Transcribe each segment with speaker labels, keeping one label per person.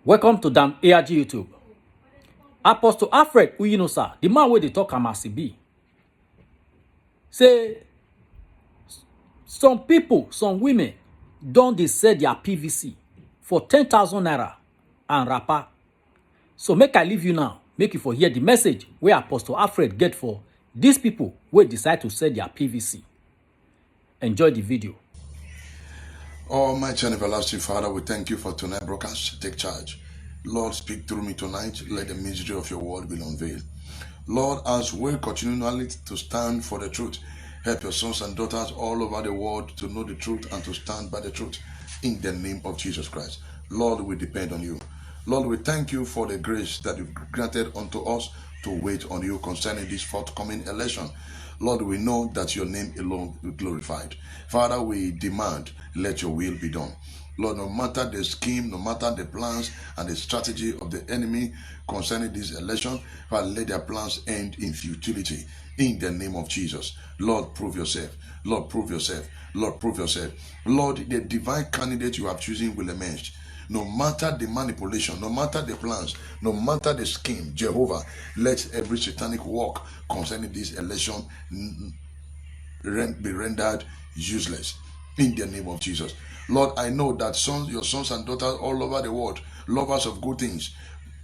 Speaker 1: Welcome to Dan ARG YouTube. Apostle Alfred Uyinosa, the man where they talk am as e be, say some people, some women, don't they sell their PVC for 10,000 naira and wrapper. So make I leave you now, make you for hear the message where Apostle Alfred get for these people who decide to sell their PVC. Enjoy the video.
Speaker 2: Almighty and everlasting Father, we thank you for tonight's broadcast. Take charge. Lord, speak through me tonight. Let the mystery of your word be unveiled. Lord, as we continually to stand for the truth, help your sons and daughters all over the world to know the truth and to stand by the truth. In the name of Jesus Christ. Lord, we depend on you. Lord, we thank you for the grace that you've granted unto us to wait on you concerning this forthcoming election. Lord, we know that your name alone will be glorified. Father, we demand, let your will be done. Lord, no matter the scheme, no matter the plans and the strategy of the enemy concerning this election, Father, let their plans end in futility. In the name of Jesus. Lord, prove yourself. Lord, prove yourself. Lord, prove yourself. Lord, the divine candidate you have chosen will emerge. No matter the manipulation, no matter the plans, no matter the scheme, Jehovah, let every satanic work concerning this election be rendered useless in the name of Jesus. Lord, I know that your sons and daughters all over the world, lovers of good things,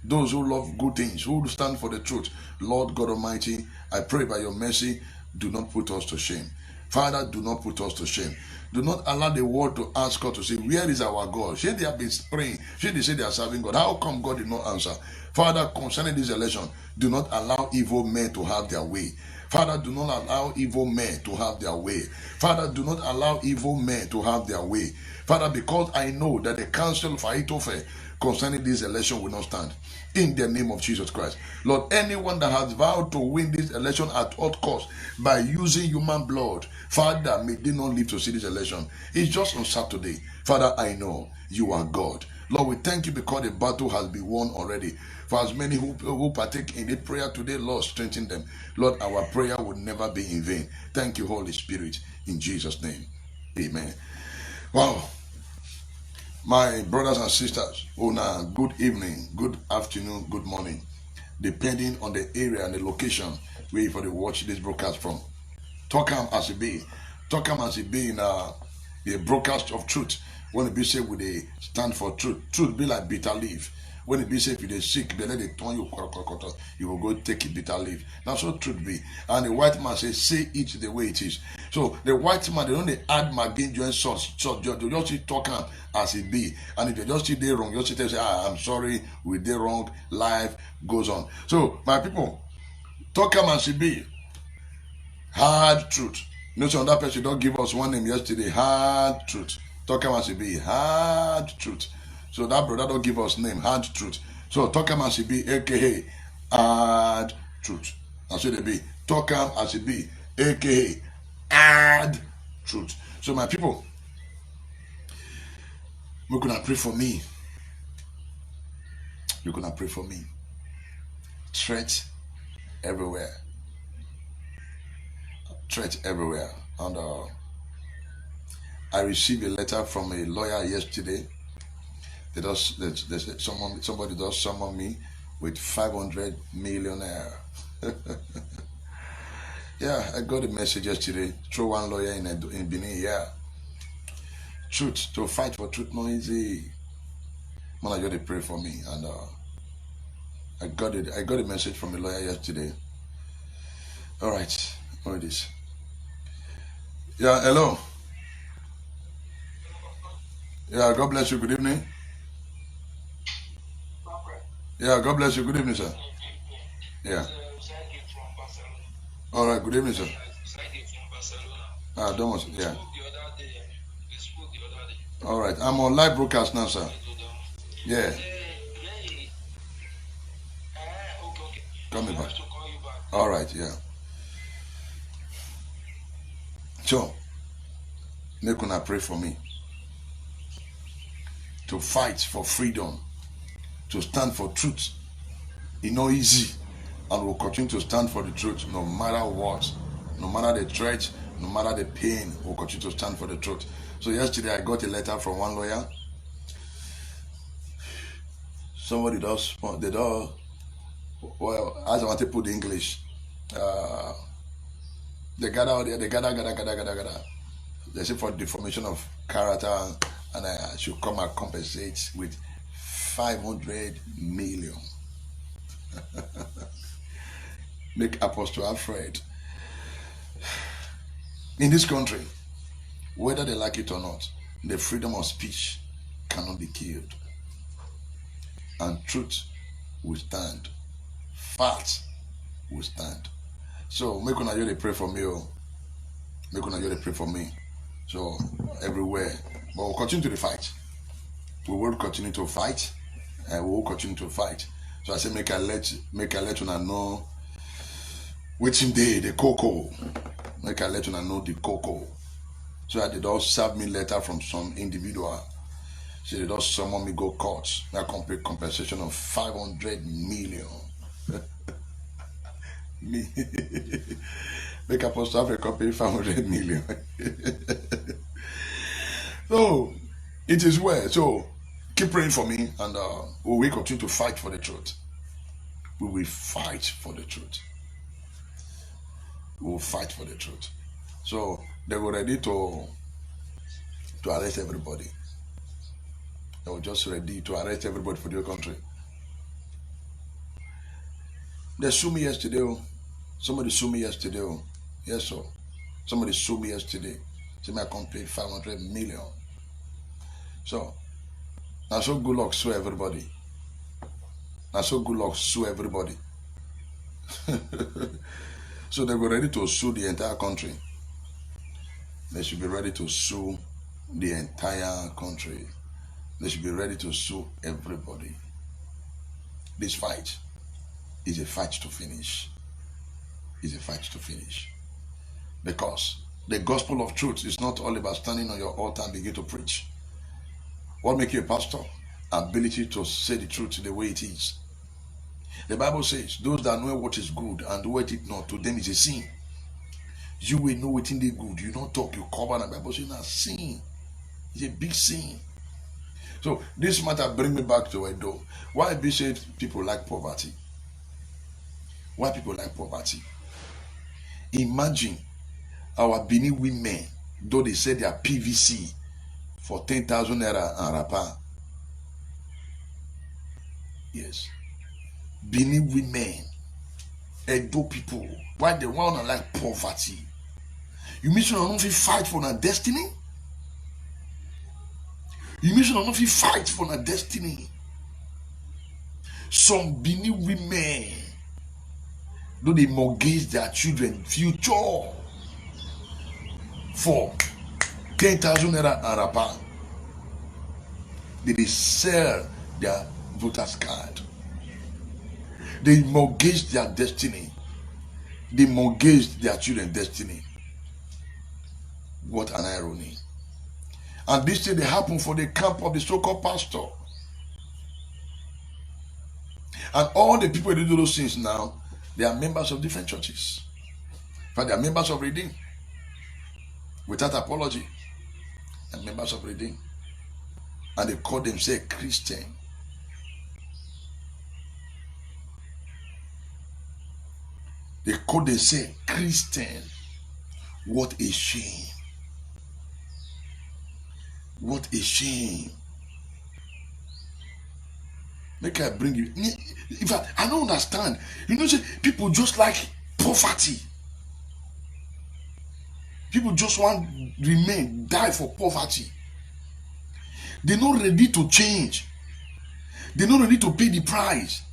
Speaker 2: those who love good things, who stand for the truth, Lord God Almighty, I pray by your mercy, do not put us to shame. Father, do not put us to shame. Do not allow the world to ask us to say, where is our God? Should they have been praying? Should they say they are serving God? How come God did not answer? Father, concerning this election, do not allow evil men to have their way. Father, do not allow evil men to have their way. Father, do not allow evil men to have their way. Father, because I know that the counsel of Ahithophel concerning this election will not stand. In the name of Jesus Christ. Lord, anyone that has vowed to win this election at all costs by using human blood, Father, may they not live to see this election. It's just on Saturday. Father, I know you are God. Lord, we thank you because the battle has been won already. For as many who partake in the prayer today, Lord, strengthen them. Lord, our prayer will never be in vain. Thank you, Holy Spirit, in Jesus' name. Amen. Wow. My brothers and sisters, good evening, good afternoon, good morning, depending on the area and the location where you watch this broadcast from. Talk as it be. Talk as it be in the broadcast of truth. When it be said with a stand for truth, truth be like bitter leaf. When it be said if you're sick, they let it turn you will go take a bitter leaf. That's what truth be. And the white man says, say it the way it is. So the white man, they don't add magin join salt. They just talk as it be. And if they just see they wrong, just say, I'm sorry, we did wrong, life goes on. So my people, talk as it be. Hard truth. You know, some other person don't give us one name yesterday. Hard truth. Talk as it be. Hard truth. So that brother don't give us name. Hard truth. So talk as it be, aka hard truth. That's what it be. Talk as it be, aka hard truth. So my people, you gonna pray for me. You're gonna pray for me. Threat everywhere. Threat everywhere. And I received a letter from a lawyer yesterday. Somebody does summon me with 500 millionaire. Yeah, I got a message yesterday through one lawyer in Benin. Yeah, truth, to fight for truth no easy. Man, I got to pray for me, and I got a message from a lawyer yesterday. All right, what it is? Yeah, hello. Yeah, God bless you. Good evening. Yeah, God bless you. Good evening, sir. Yeah. All right. Good evening, sir. Don't want. Yeah. All right. I'm on live broadcast now, sir. Yeah. Coming back. All right. Yeah. So, make una pray for me to fight for freedom, to stand for truth. It's not easy, and we'll continue to stand for the truth no matter what, no matter the threat, no matter the pain. We'll continue to stand for the truth. So yesterday I got a letter from one lawyer somebody does, they don't, well, as I want to put the English, they gather out there, they gather. They say for deformation of character, and I should come and compensate with 500 million. Make Apostle afraid. In this country, whether they like it or not, the freedom of speech cannot be killed. And truth will stand. Facts will stand. So make una you pray for me. Make una you pray for me. So everywhere. But we'll continue to fight. We will continue to fight. And we will continue to fight. So I say make I let una know which day the cocoa. Make I let una know the cocoa. So that they don't serve me letter from some individual. So they don't summon me go court. That complete compensation of 500 million. Me. Make Apostle Africa pay 500 million. So it is well. So keep praying for me, and we will continue to fight for the truth. We will fight for the truth. We will fight for the truth. So they were ready to arrest everybody. They were just ready to arrest everybody for their country. They sued me yesterday. Somebody sued me yesterday. Yes, sir. Somebody sued me yesterday. Say I can't pay 500 million. So now so good luck sue everybody. Now so good luck sue everybody. So they were ready to sue the entire country. They should be ready to sue the entire country. They should be ready to sue everybody. This fight is a fight to finish. It's a fight to finish. Because the gospel of truth is not all about standing on your altar and begin to preach. What makes you a pastor? Ability to say the truth the way it is. The Bible says, those that know what is good and do it not, to them is a sin. You will know within the good. You don't talk, you cover, and the Bible says that's sin. It's a big sin. So this matter bring me back to Edo. Why be said people like poverty? Why people like poverty? Imagine our Benin women, though they say they are PVC for 10,000 naira and rapa. Yes. Benin women, Edo people, why they want to like poverty? You mean you don't fight for their destiny? You mean you don't fight for their destiny? Some Benin women, though they mortgage their children future for 10,000 naira and rapa, they sell their voter's card. They mortgage their destiny. They mortgage their children's destiny. What an irony. And this thing they happen for the camp of the so-called pastor. And all the people who do those things now, they are members of different churches. In fact, they are members of Redeem. Without apology. They are members of Redeem. And they call themselves Christian. They call themselves Christian. What a shame. What a shame. Make I bring you. In fact, I don't understand. You know, people just like poverty. People just want remain, die for poverty. They're not ready to change. They're not ready to pay the price.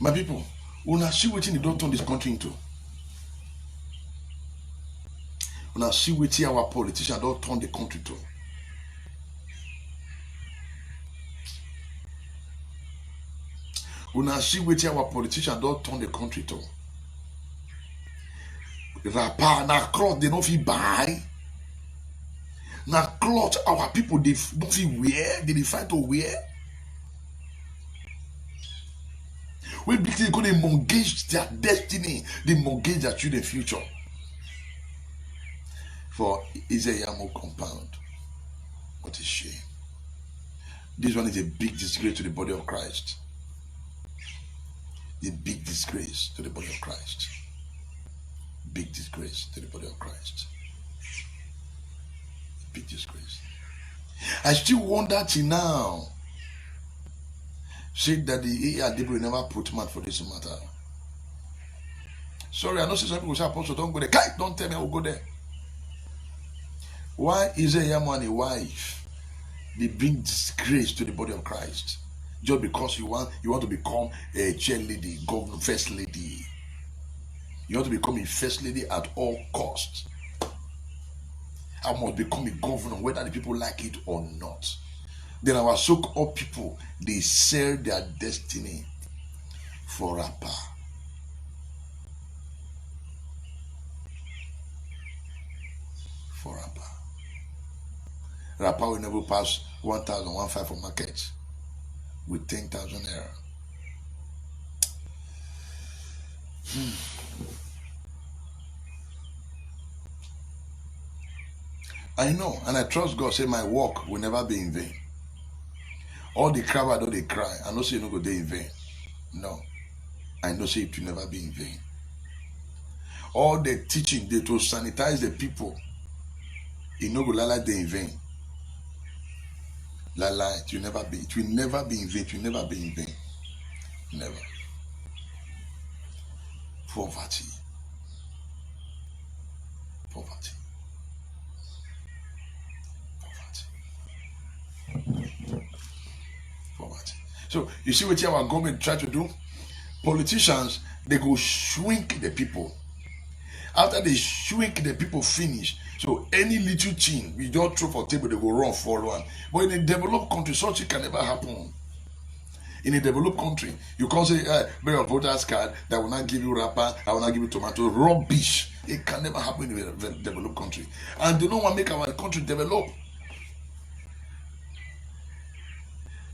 Speaker 2: My people, una see wetin they don't turn this country into. Una see wetin our politicians don't turn the country to. Una see wetin our politicians don't turn the country to. Rapper, na cloth they no fit buy. Na cloth our people they don't fit wear. They fight to wear. We believe going to mortgage their destiny. They mortgage their children's future. For Isayamo compound. What a shame. This one is a big disgrace to the body of Christ. A big disgrace to the body of Christ. Big disgrace to the body of Christ. Big disgrace. I still wonder till now. Say that the AR will never put mouth for this matter. Sorry, I know some people say, Apostle, don't go there. Kai, don't tell me I will go there. Why is a young man a wife? They bring disgrace to the body of Christ. Just because you want to become a chair lady, governor, first lady. You want to become a first lady at all costs. I must become a governor, whether the people like it or not. Then our so-called people, they sell their destiny for rapper. For rapper. Rapper will never pass 1,015 for market with 10,000 naira. I know, and I trust God. Say my work will never be in vain. All the crowd, I know they cry. I know say you no go dey in vain. No, I know say it will never be in vain. All the teaching, they to sanitize the people. It no go like dey in vain. Lala, it will never be. It will never be in vain. It will never be in vain. Never. Poverty. Poverty. Poverty. So you see what our government try to do? Politicians, they go shrink the people. After they shrink the people finish, so any little thing we just throw for table, they go run for one. But in a developed country, such it can never happen. In a developed country, you can't say, bring your voter's card, that will not give you wrapper, I will not give you tomato. Rubbish. It can never happen in a developed country. And they don't want to make our country develop.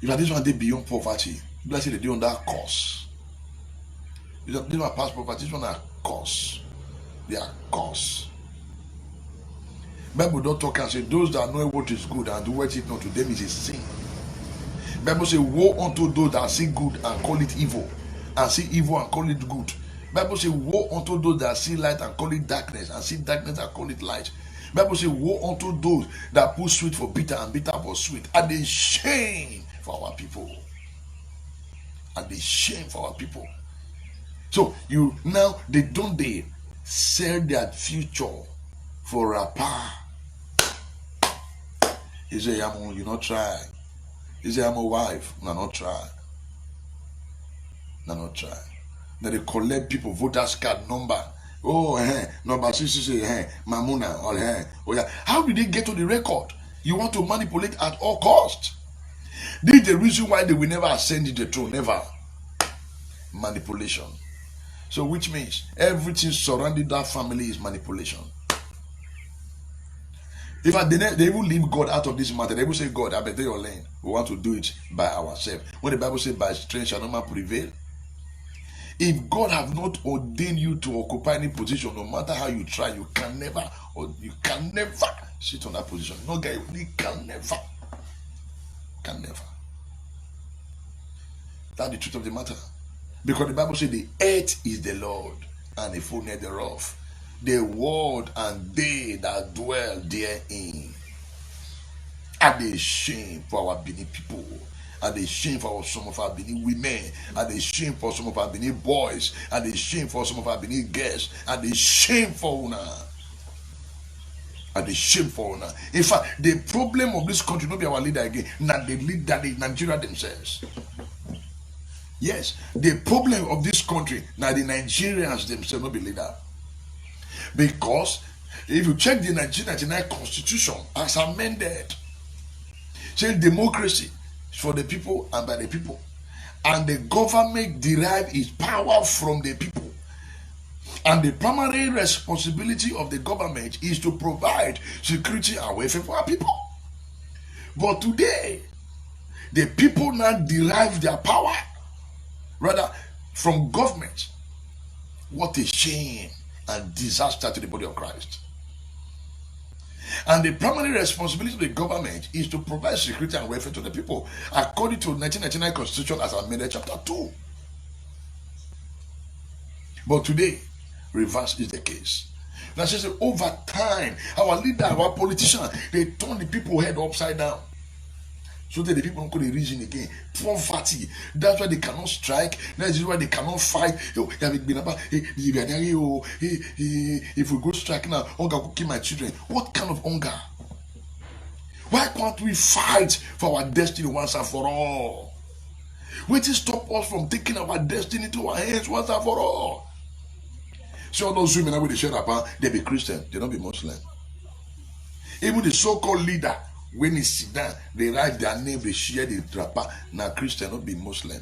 Speaker 2: If this one they beyond poverty, let's say they do on that course. This one past poverty, this one are course. They are course. Bible don't talk and say those that know what is good and do what is not to them is a sin. Bible say woe unto those that see good and call it evil, and see evil and call it good. Bible say woe unto those that see light and call it darkness, and see darkness and call it light. Bible say woe unto those that put sweet for bitter and bitter for sweet. And they shame for our people. And they shame for our people. So you now they sell their future for a power. He say, you not try. He say, I'm a wife. No, not try. No, not try. Now they collect people voters card number. Oh, number 666, Mamuna, or oh yeah. How did they get to the record? You want to manipulate at all costs. This is the reason why they will never ascend the throne. Never. Manipulation. So which means everything surrounding that family is manipulation. In fact, they even leave God out of this matter. They will say, God, I better your lane. We want to do it by ourselves. When the Bible says, by strength shall no man prevail. If God have not ordained you to occupy any position, no matter how you try, you can never sit on that position. No guy, you can never. Can never. That's the truth of the matter. Because the Bible says the earth is the Lord and the fullness thereof. The world and they that dwell therein. Are they shame for our Benin people? Are they shame for some of our Benin women? Are they shame for some of our Benin boys? Are they shame for some of our Benin girls? Are they shame for una? Are they shame for una? In fact, the problem of this country not be our leader again. Now they lead that the Nigeria themselves. Yes, the problem of this country now the Nigerians themselves not be leader. Because If you check the 1999 Constitution as amended, saying democracy is for the people and by the people, and the government derive its power from the people, and the primary responsibility of the government is to provide security and welfare for our people. But today, the people now derive their power rather from government. What a shame and disaster to the body of Christ. And the primary responsibility of the government is to provide security and welfare to the people, according to 1999 Constitution as amended chapter 2. But today, reverse is the case. Now, says over time, our leader, our politicians, they turn the people head upside down. So that the people don't go to reason again. Poverty. That's why they cannot strike. That's why they cannot fight. If we go strike now, hunger will kill my children. What kind of hunger? Why can't we fight for our destiny once and for all? What is stop us from taking our destiny to our hands once and for all? So all those women with the shirt up, they be Christian, they don't be Muslim. Even the so-called leader, when he sit down, they write their name, they share the wrapper. Now Christian, not be Muslim.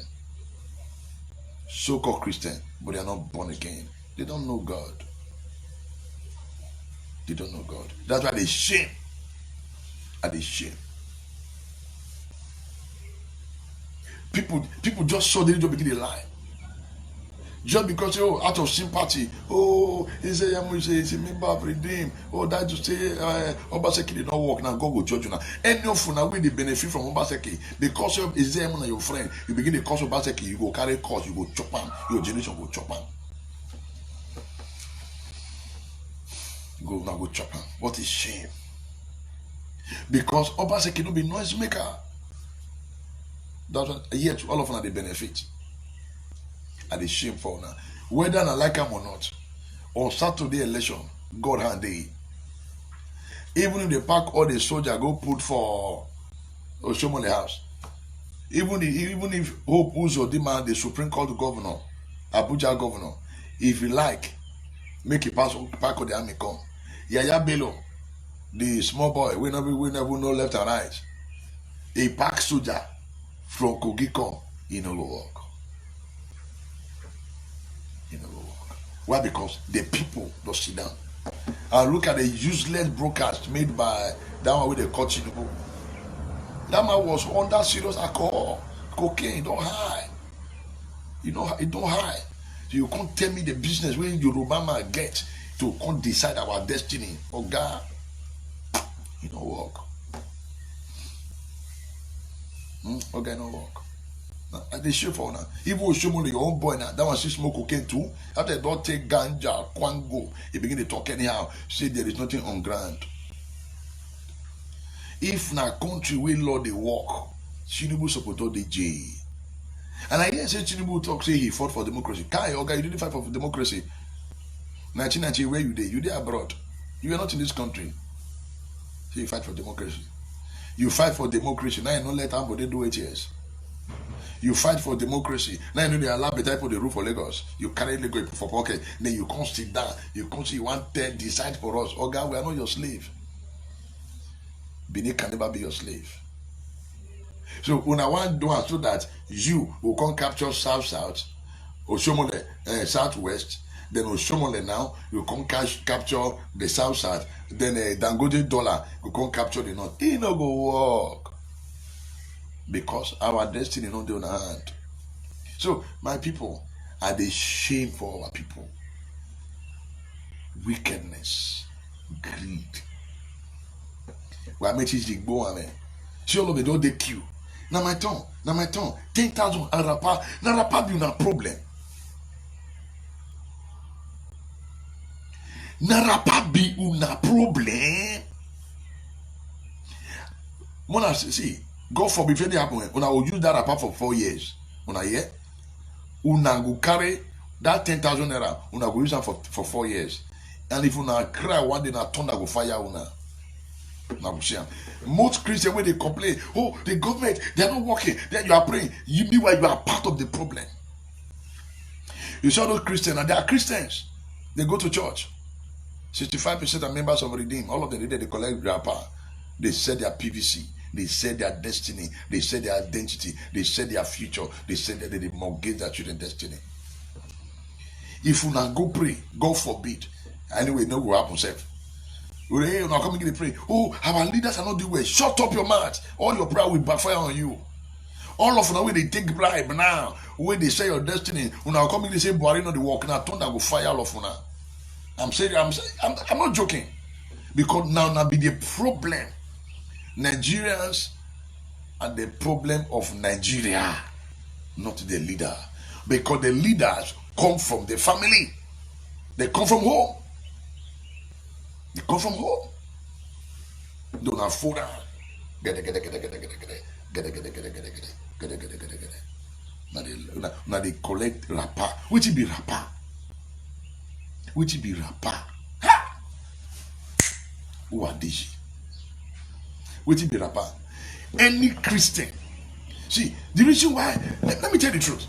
Speaker 2: So-called Christian, but they are not born again. They don't know God. They don't know God. That's why they shame. And they shame. People just suddenly don't begin to lie. Just because, out of sympathy, he say, he's a member of Redeem. That to say, Obaseki did not work. Now God will judge you now. Any of you now will benefit from Obaseki because of is there your friend. You begin to cause Obaseki, you go carry cause, you go chop him, your generation go chop him. Go chop him. What a shame. Because Obaseki don't be noise maker. That's what, yet all of them they benefit. And it's shameful now. Whether I like them or not, on Saturday election, God hand day. Even if they pack all the soldiers go put for Oshomole house. Even if Hope Uzodinma, the Supreme Court governor, Abuja governor, if you like, make it pack of the army come. Yaya Bello, the small boy, we never know left and right. A pack soldier from Kogi come, he no go work. Why? Because the people don't sit down. And look at the useless broadcast made by that one with the coach. That man was under serious alcohol, cocaine, don't hide. It don't hide. So you can't tell me the business where Yoruba man get to can't decide our destiny. Oh God, it don't work. Okay, no work. They show for now. Even Oshomole, your own boy now, that one still smoke cocaine too. After they don't take ganja, kwango, he begin to talk anyhow. Say there is nothing on ground. If na country where law they walk, Tinubu support the J. And I hear say Tinubu talk say he fought for democracy. Kai Oga, you didn't fight for democracy. 1990, where you there? You there abroad. You are not in this country. So you fight for democracy. You fight for democracy. Now you don't let anybody do 8 years. You fight for democracy. Now you know they allow the type of the rule for Lagos. You carry Lagos for pocket. Then you can't sit down. You can't say you want to decide for us. Oh God, we are not your slave. Benin can never be your slave. So when I want to do it so that you will come capture South, Oshomole Southwest, then Oshomole now you come capture the South, then Dangote dollar you come capture the North. It no go work. Because our destiny not in our hand. So, my people, are they shame for our people? Wickedness, greed. We are making it go on. See all of them don't they kill. Now my tongue, 10,000 arapa. Now rapa be una problem. Now rapa be una problem. Mona see. God forbid if anything happen, when I will use that apart for 4 years. When I hear, una go carry that 10,000 naira, una go use that for 4 years. And if una cry one day, na thunder go fire una. Most Christians when they complain, oh, the government, they are not working. Then you are praying. Meanwhile, you are part of the problem. You saw those Christians, and they are Christians. They go to church. 65% are members of Redeem. All of them, they collect rapper. They said their PVC. They said their destiny. They said their identity. They said their future. They said that they mortgage their children's destiny. If you not go pray, God forbid. Anyway, no go happen, self. Hey, now come and pray. Oh, our leaders are not doing well. Shut up your mouth. All your prayer will backfire on you. All of them, when they take bribe now, when they say your destiny, when I come in, they say, Buhari not the work. Now, thunder will fire all of them. I'm not joking. Because now be the problem. Nigerians are the problem of Nigeria, not the leader. Because the leaders come from the family. They come from home. They come from home. Don't have food. Now they collect rapper. Which be rapper? Which be rapper? Who are these? Which be rapper? Any Christian. See, the reason why, let me tell you the truth.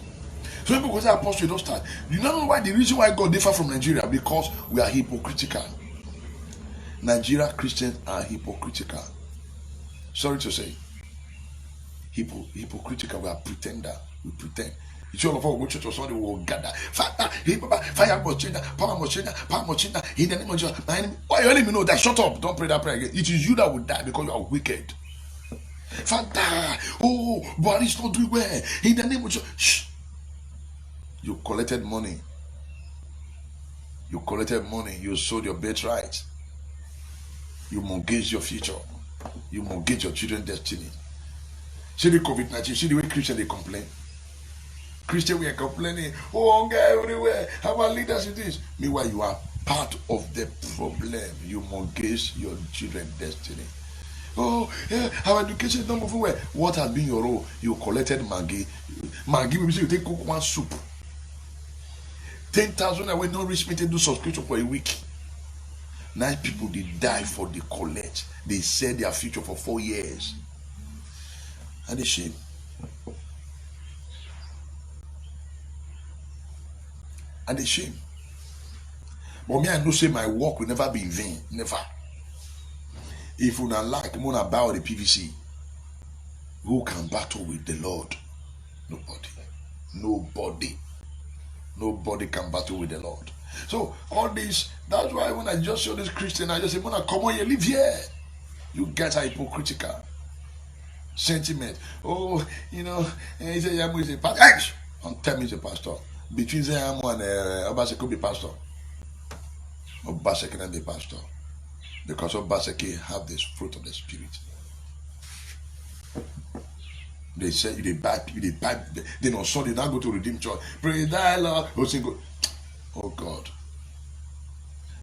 Speaker 2: So people say apostle don't start. You know why? The reason why God differ from Nigeria? Because we are hypocritical. Nigeria Christians are hypocritical. Sorry to say. Hypocritical. We are pretender. We pretend. It's all of our church or Sunday will gather. Fire must change, power must change, power must change. In the name of Jesus, my enemy. Why you let me know that? Shut up! Don't pray that prayer again. It is you that will die because you are wicked. Father, oh, but it's not doing well. In the name of Jesus, shh. You collected money. You collected money. You sold your birthright. You mortgage your future. You mortgage your children's destiny. See the COVID-19. See the way Christians they complain. Christians we are complaining. Oh, hunger everywhere. Our leaders in this. Meanwhile, you are part of the problem. You mortgage your children's destiny. Oh, yeah, our education is not moving well. What has been your role? You collected Maggi. Maggi, maybe you take cook one soup. 10,000 away, no reach me to do subscription for a week. 9 people they die for the collect. They said their future for 4 years. And they shame. And they shame. But me, I know say my work will never be in vain. Never. If you not like, you want to bow the PVC. Who can battle with the Lord? Nobody. Nobody. Nobody can battle with the Lord. So all this, that's why when I just saw this Christian, I just say, Mona, come on, you live here. You guys are hypocritical. Sentiment. Oh, you know, he said, Yamu is a pastor. Don't tell me he's a pastor. Between Yamu and Obaseki could be pastor. Obaseki can be pastor. Because Obaseki have this fruit of the Spirit. They say they buy, they don't so they now go to Redeem Church. Pray thy Lord. Oh God.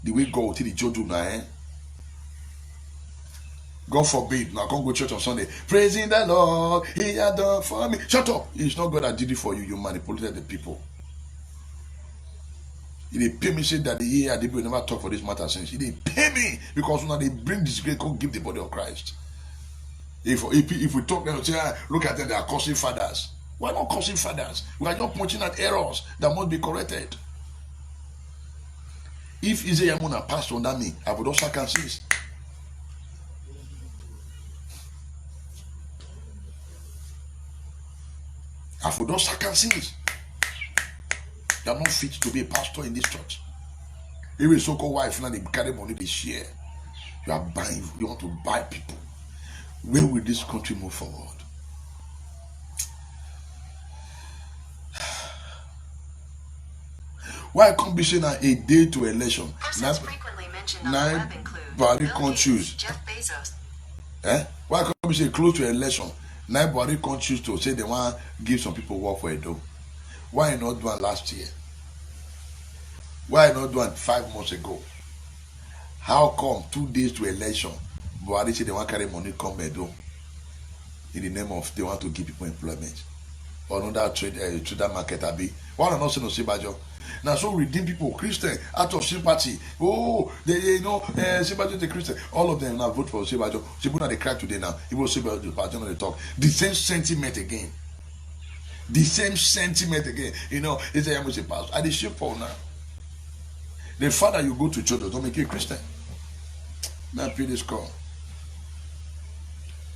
Speaker 2: The way God will tell the judge now, God forbid, now can't go to church on Sunday. Praising the Lord, He had done for me. Shut up. It's not God that did it for you. You manipulated the people. He didn't pay me, say that the year they will never talk for this matter since. He didn't pay me because now they bring this great God, give the body of Christ. If we talk and say, look at them, they are cursing fathers. We're not cursing fathers. We are just pointing at errors that must be corrected. If Isaiah Mona passed under me, I would also circumcise. I would also circumcise. You are not fit to be a pastor in this church. Even so-called wife, now they carry money, they share. You are buying, you want to buy people. Where will this country move forward? Why can't be saying a day to election?
Speaker 3: Persons frequently mentioned on the web include Bill Gates, Jeff Bezos.
Speaker 2: Why can't we say close to election? Nobody can't choose to say they want to give some people work for a door. Why not do it last year? Why not do it 5 months ago? How come 2 days to election? Buhari say they want to carry money come Edo in the name of they want to give people employment. Or another trader market abi. Why not say no Sibajo? Now so redeem people, Christian, out of sympathy. Oh, they Sibajo is a Christian. All of them now vote for Sibajo. Sibajo they cry today now. It was Sibajo they talk. The same sentiment again. The same sentiment again. You know, it's a pastor. I the ship for now. The fact that you go to church does not make you a Christian. May I pay this call?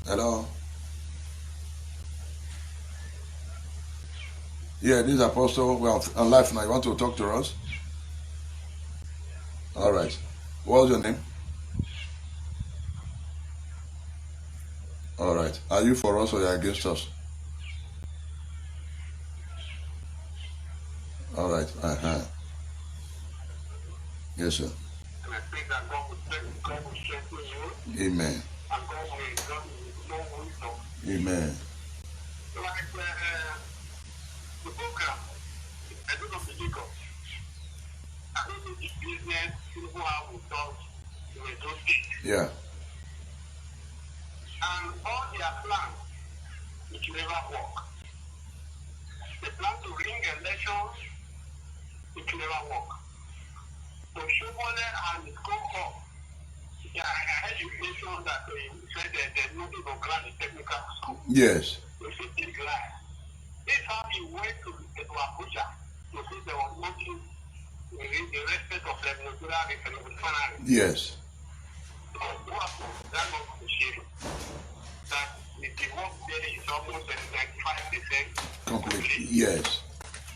Speaker 2: Hello? Yeah, this is Apostle. We're on live now. You want to talk to us? All right. What's your name? All right. Are you for us or are you against us? All right. Yes, sir. Amen. Amen. Yeah.
Speaker 4: And all their plans, it will never work. They plan to ring elections, it will never work. So Shobole and his co-op, I heard you mention that they said that there's nothing to grant the technical school.
Speaker 2: Yes.
Speaker 4: They said it's lie. This how he went to Abuja to say there was nothing in the respect of the refinery.
Speaker 2: Yes.
Speaker 4: So what that was the shame. That the work there is almost 95%
Speaker 2: Complete. Yes.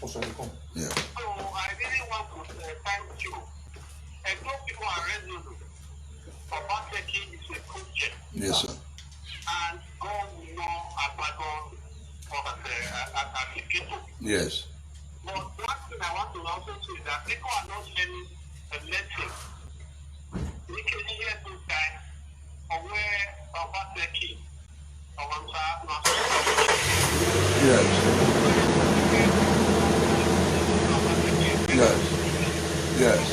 Speaker 2: Yeah.
Speaker 4: So I really want to thank you. And those people are resolute. Obaseki is a Christian.
Speaker 2: Yes, sir.
Speaker 4: And God will not abandon us as the people.
Speaker 2: Yes.
Speaker 4: But one thing I want to also say is that people are not learning a lesson. We can hear this time of where Obaseki
Speaker 2: Yes. Yes. Yes.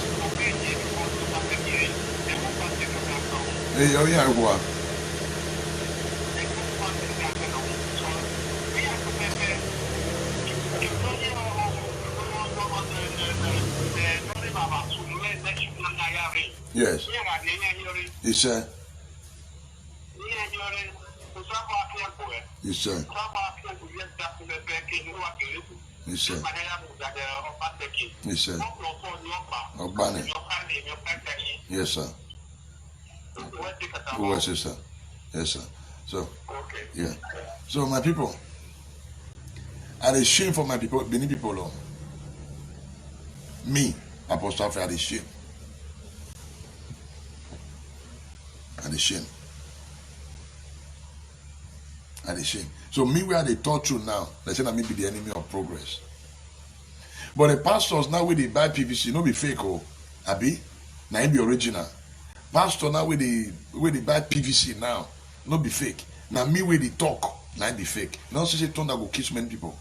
Speaker 2: Hey, oh yeah, what? Yes. Yes, sir. Yes, sir. Yes, sir. Yes, sir. Ogbani. Yes, sir. Yes, sir. Yes, sir. So, yeah. So, my people, I shame for my people, many people. Me, Apostle Alfred, I shame. I shame. And shame. So me where they taught you now, they say that me be the enemy of progress. But the pastors now where they buy PVC, no be fake oh, abi, now it be original. Pastor now where they buy PVC now, no be fake. Now me where they talk, now it be fake. Now say thunder go kill many people.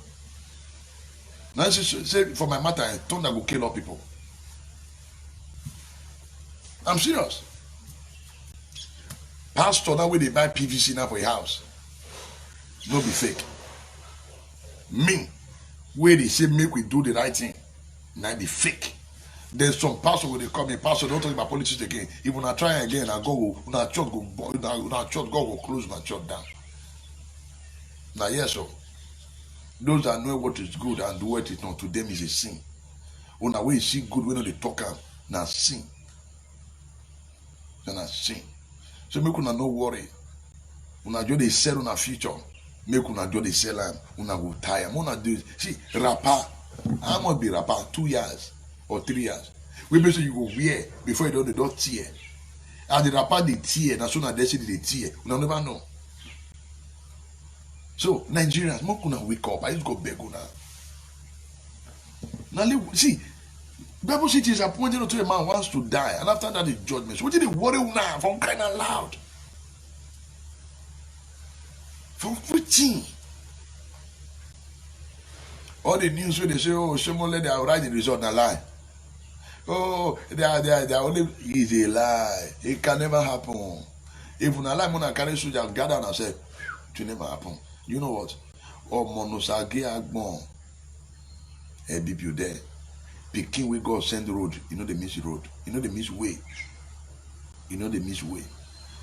Speaker 2: Now say for my matter, thunder go kill all people. I'm serious. Pastor now where they buy PVC now for your house. No be fake. Me, where they say make we do the right thing, now be fake. There's some pastor where they come in, pastor don't talk about politics again. If I try again, I go, church God will close my church down. Now yes, so those that know what is good and do what is not, to them is a sin. When we see good, we know they talk am, now sin. Then I sin. So make una no worry. Una just they sell on a future. Make una do the sell am, una go tire. Una do see rapper. I must be rapper 2 years or 3 years. We make sure you go wear before you don't tear. And the rapper they tear, that's when they say they tear. Una never know. So Nigerians, more gonna wake up. I just go beg una. Now see, Bible says it is appointed unto a man wants to die, and after that is judgment. So what did they worry now from crying out loud? From preaching. All the news where they say, oh, Shomole, they are writing the result, a lie. Oh, they are only, is a lie. It can never happen. If una lie, mona carry soldier gather and say, it never happen. You know what? Oh, monosage agbon. A people there. Pikin we God send the road. You know the miss road. You know the miss way. You know the miss way.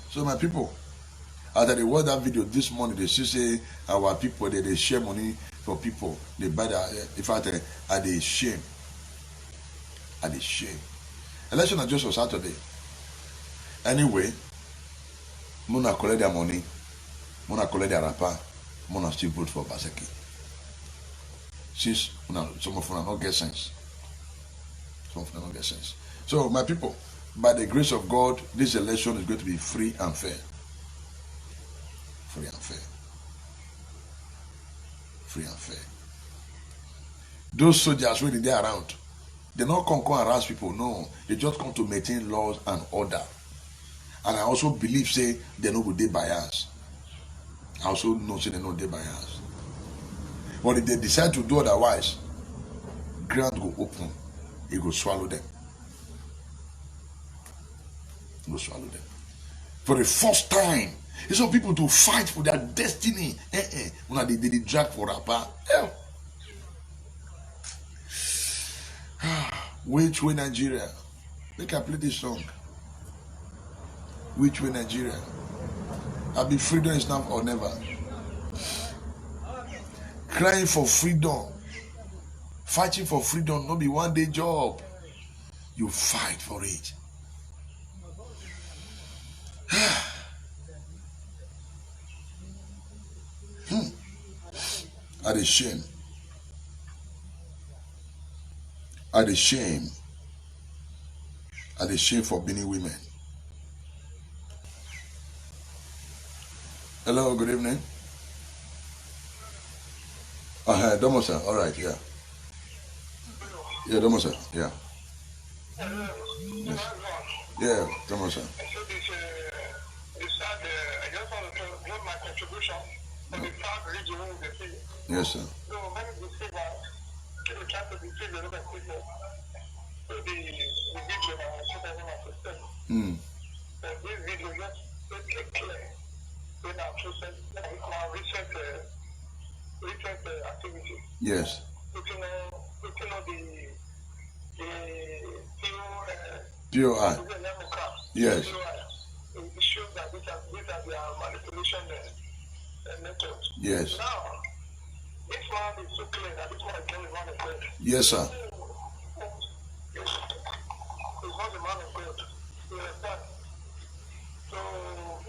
Speaker 2: So my people, after they watch that video this morning, they still say our people they share money for people. They buy that. In fact, are they shame? Are they shame? Election are just on Saturday. Anyway, Muna collect their money, Muna collect their rapper, Muna still vote for Obaseki. Since some of them not get sense. Some of them not get sense. So my people, by the grace of God, this election is going to be free and fair. Free and fair. Free and fair. Those soldiers when they're around, they not come and harass people. No, they just come to maintain laws and order. And I also believe, say, they know they bias. I also know, say, they know they bias. But if they decide to do otherwise, ground go open, it go swallow them. It go swallow them. For the first time, it's some people to fight for their destiny. When they drag for rapper. Which way Nigeria? Make I play this song. Which way Nigeria? I'll be freedom is now or never. Crying for freedom. Fighting for freedom, not be one day job. You fight for it. At the shame. At the shame. At the shame for Benin women. Hello, good evening. Domosa, all right, yeah. Yeah, Domosa, yeah. Yes. Yeah, Domosa.
Speaker 4: I just want to give my contribution for the third region of the city.
Speaker 2: Yes, sir.
Speaker 4: So many deceivers, they try to deceive the other people. So the video that was 2015. But this video just make it clear when our recent activity.
Speaker 2: Yes.
Speaker 4: Looking at the
Speaker 2: POI. Yes.
Speaker 4: It shows that these are their manipulation methods.
Speaker 2: Yes.
Speaker 4: Now, this one is so clear that this one is not a man of God.
Speaker 2: Yes, sir.
Speaker 4: It's not a man of God. You understand? So,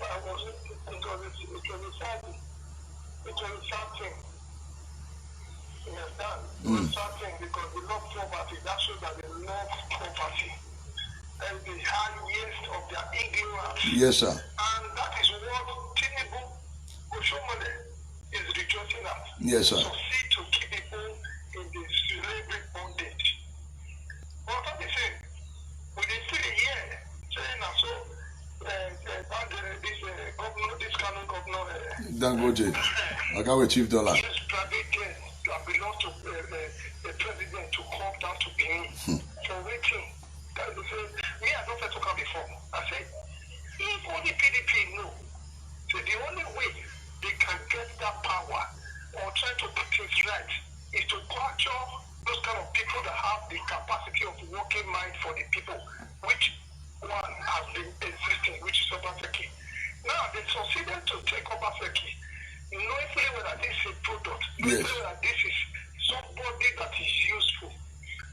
Speaker 4: it was a sad thing. You understand? It was a sad thing because they love property. That shows that they love property. And the highest of their ignorance.
Speaker 2: Yes, sir.
Speaker 4: And that is what Tinubu Oshomole is rejoicing at.
Speaker 2: Yes, sir.
Speaker 4: To see to keep people in the slavery bondage. But what they say, we did see a year saying that so this canon governor
Speaker 2: Dangote. I got with Chief Dollar.
Speaker 4: this private jet that belongs to the president to come down to Benin. For waiting. That they say, me I don't to come before. I say, if only PDP know, so the only way they can get that power or try to put things right is to capture those kind of people that have the capacity of working mind for the people, which one has been existing, which is Obaseki. Now they succeeded to take Obaseki, knowing fully well that this is a product, knowing fully well that this is somebody that is useful.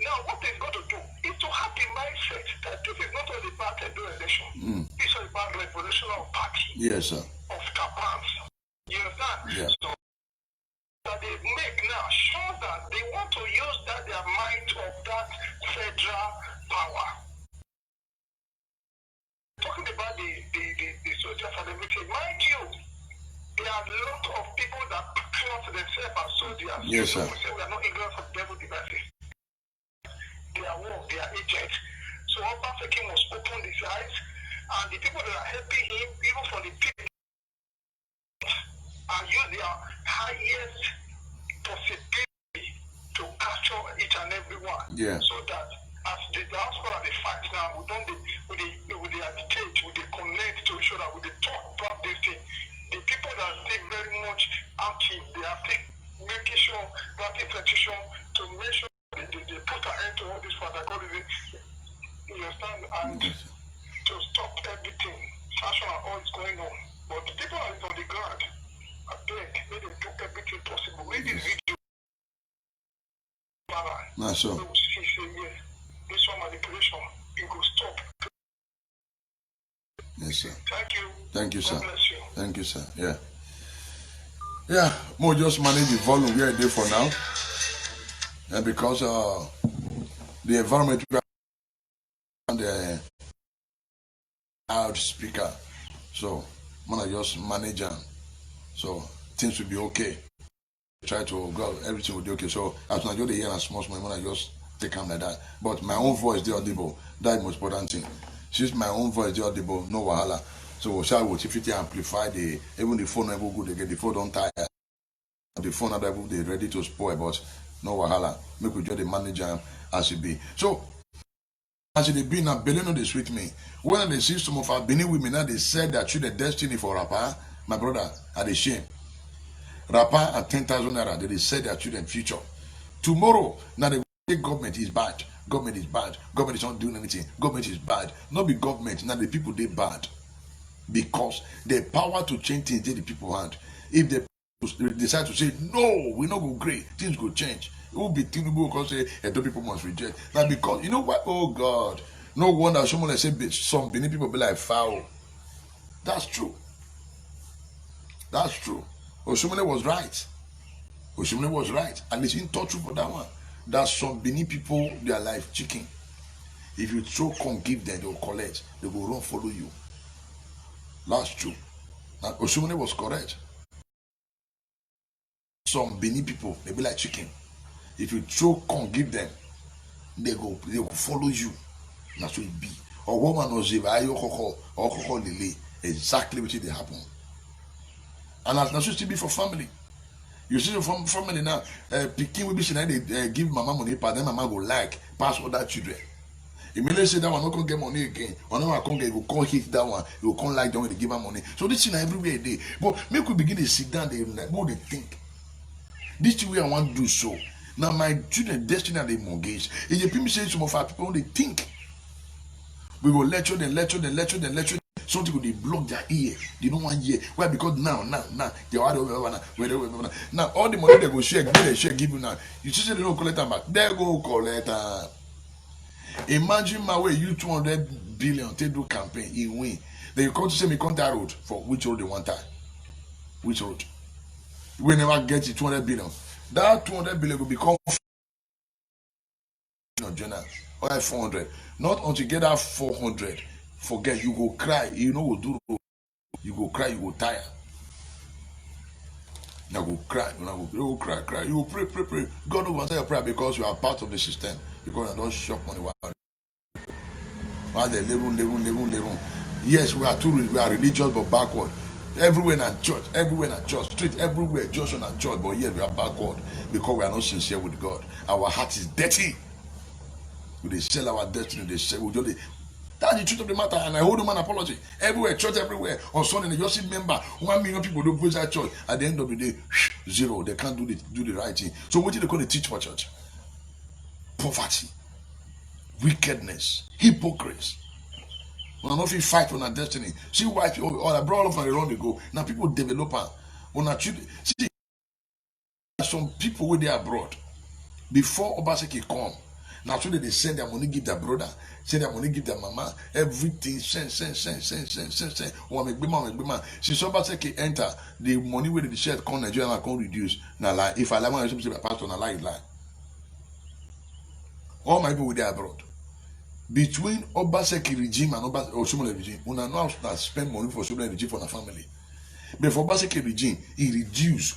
Speaker 4: Now, what they've got to do is to have the mindset that this is not only about a new election, it's about revolutionary party
Speaker 2: Yes, sir.
Speaker 4: of Kabans. You understand?
Speaker 2: Yeah.
Speaker 4: So, that they make now shows that they want to use that their might of that federal power. Talking about the soldiers and everything, mind you, there are a lot of people that class themselves as soldiers.
Speaker 2: Yes, sir.
Speaker 4: We say we are not ignorant of devil devices. They are war, they are agents. So Obaseki must open his eyes, and the people that are helping him, even for the people, and use their highest possibility to capture each and every one.
Speaker 2: Yeah.
Speaker 4: So that as the diaspora they fight now, we agitate, we connect to each other, we talk about this thing. The people that are still very much active, they are still making sure that petition to make sure they put an end to all this fathergorism, you understand, and to stop everything, fashion and all is going on. But the people are on the ground, I beg, they do everything possible. With this video,
Speaker 2: Not so.
Speaker 4: yes, this one manipulation you could stop.
Speaker 2: Yes, sir.
Speaker 4: Thank you.
Speaker 2: Thank you, sir.
Speaker 4: God bless you.
Speaker 2: Thank you, sir. Yeah. Yeah, more just manage the volume where it is for now. And because the environment and the loudspeaker, so I'm gonna just manage them. So things will be okay. Try to go, everything will be okay. So as I do the hear and small, I'm gonna just take them like that. But my own voice, the audible, that's the most important thing. Since my own voice, the audible, no wahala. So shall we if it amplify the even the phone never good again, the phone don't tire. The phone other people they ready to spoil, but no wahala. Make we just the manager as it be. So as it be now, Benin no they sweet me. When they see some of our Benin women now they said that choose the destiny for rapper, my brother, are the shame. Rapper at 10,000 naira, they said their children future. Tomorrow, now the government is bad. Government is bad. Government is not doing anything. Government is bad. Not be government, now the people they bad. Because the power to change things they the people hand. If they decide to say no, we not go great, things go change. It will be Tinubu because say the people must reject. Now because you know what? Oh God, no wonder someone like say some Benin people be like foul. That's true. That's true. Oshumele was right. Oshumele was right. And it's in touch for that one. That some Benin people, their life chicken. If you throw corn, give them, they'll collect. They will run, follow you. That's true. Now, Oshumele was correct. Some Benin people, they be like chicken. If you throw corn, give them, they will follow you. That's what it be. Or woman or ziva, or koko lele. Exactly what it happen. And that's not supposed to be for family. You see from family now, picking will be saying they give mama money, but then mama go like pass other children. Immediately say that one not gonna get money again. One not gonna get, will come hit that one, you will come like them when they give her money. So this thing everywhere they. But make we begin to sit down, they like more they think. This thing way I want to do so. Now my children destiny are they mortgage. If you people say some of our people they think. We will lecture them. Something will they block their ear. They don't want hear. Why? Because now they are now all the money they go share, give you now. You see, they don't collect them back. They go collect. Imagine my way you 200 billion they do campaign in win. Then you come to say me contact road for which road they want time. Which road? We never get it 200 billion. That 200 billion will become journal or 400. Not until you get that 400. Forget, you go cry, you know what do you go cry, you go tire. Now go cry, you go cry, you go pray. God will answer your prayer because you are part of the system. Because I don't shop money. While they live. Yes, we are religious but backward. Everywhere in church, street, everywhere, just on a church, but yet we are backward because we are not sincere with God. Our heart is dirty. We sell our destiny, they sell, we just. That's the truth of the matter, and I hold them an apology. Everywhere, church everywhere. On Sunday, they just see member. 1 million people don't praise that church. At the end of the day, zero. They can't do the right thing. So what do they call the teach for church? Poverty, wickedness, hypocrisy. When I know if you fight on our destiny, see white people, or I brought all of them around the go. Now people develop on our children. See, some people when they are abroad, before Obaseki come. Now so they send their money, give their brother, send their money, give their mama, everything, send. Since Obaseki enter, the money where the share come Nigeria and come reduce. Now lie. If I lie, I say pastor, now lie. All my people with their abroad. Between Obaseki regime and Oshomole regime, we now know how to spend money for Oshomole regime for the family. But for Obaseki regime, he reduce.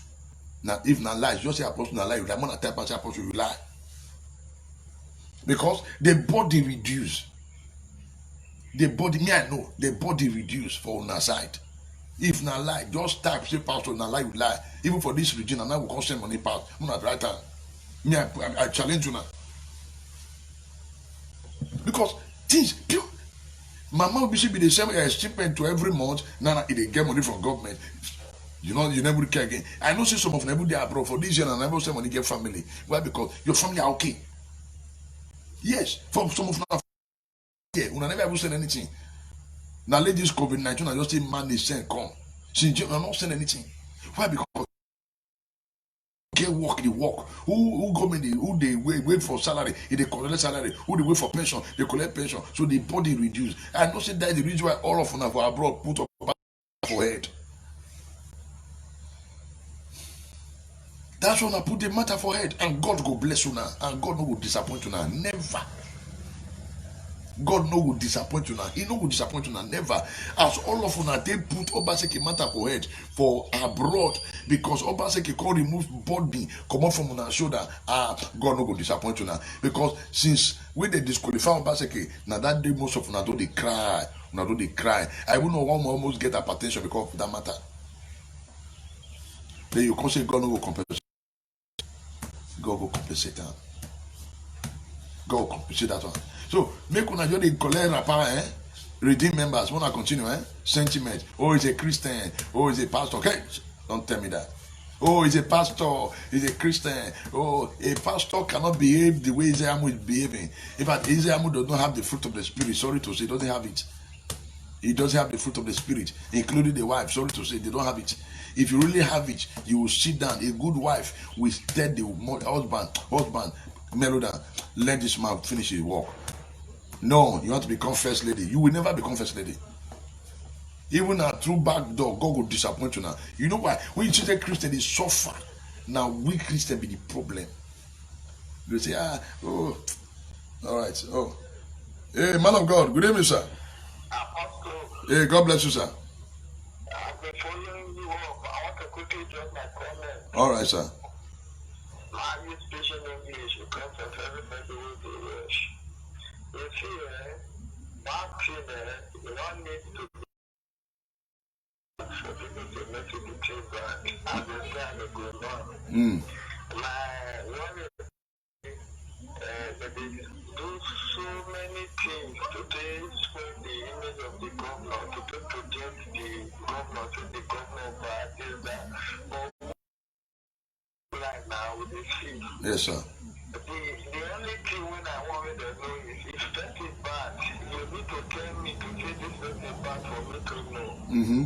Speaker 2: Now if not lie, just say apostle now lie, you lie, more than type apostle you lie. Because the body reduce. The body, me I know, the body reduce for on our side. If not lie, just type say pastor na lie, you lie. Even for this region, and now we can't send money past. I'm not right time. Me I challenge you now. Because things, mama will be the same shipment to every month. Now they get money from government. You know, you never care again. I know see some of them they are abroad for this year and never send money get family. Why? Because your family are okay. Yes, from some of them, yeah, we never ever send anything. Now, let this COVID-19, I just say, man, they send come. Since you not send anything. Why? Because get work, they work. Who government, who they wait for salary, if they collect salary, who they wait for pension, they collect pension. So the body reduce. I know say that is the reason why all of them for abroad put up for head. That's when I put the matter for head, and God go bless you now, and God no will disappoint you now. Never. God no will disappoint you now. He no will disappoint you now. Never. As all of una they put Obaseki matter for head for abroad, because Obaseki can remove body come up from una shoulder. God no will disappoint you now. Because since when they disqualify Obaseki, now that day most of una do they cry. Una do they cry. I will know one almost get hypertension because of that matter. Then you can say God no will compensate. God will compensate that. God will compensate that one. So make una just dey collect rapper, redeem members. Wanna continue, sentiment. Oh, he's a Christian. Oh, he's a pastor. Okay, don't tell me that. Oh, he's a pastor. He's a Christian. Oh, a pastor cannot behave the way Isaiah is behaving. In fact, Isaiah does not have the fruit of the spirit. Sorry to say, he doesn't have it. He doesn't have the fruit of the spirit, including the wife. Sorry to say, they don't have it. If you really have it, you will sit down. A good wife will tell the husband, mellow down. Let this man finish his work. No, you want to become first lady. You will never become first lady. Even a true back door, God will disappoint you now. You know why? When you see a Christian, they suffer. Now we Christian be the problem. You say, all right. Oh, hey, man of God, good evening, sir.
Speaker 4: Apostle,
Speaker 2: Hey, God bless you, sir.
Speaker 4: I've been following you up. I want to quickly drop my comment.
Speaker 2: All right, sir.
Speaker 4: I use special English because of everybody who they wish. You see, vaccine, you don't need to be for people to make it the tree back. I've been trying to go on. My one is they do so many things today, spread the image of the governor, to project the governor to the governor parties that right now with the feet.
Speaker 2: Yes, sir.
Speaker 4: The only thing when I want to know is if that is bad, you need to tell me to say this is bad for me to know.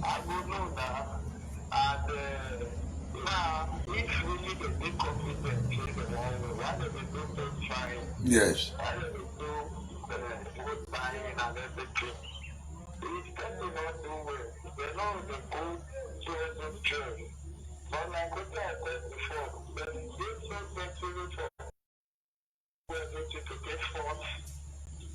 Speaker 4: I will know that. And now, if really the big confidence is the one, why do they do things fine?
Speaker 2: Yes.
Speaker 4: Why do they do good buying and everything? If that do not do well, they know they go to every church. But like what I said before, but this so sensitive for everything to get forth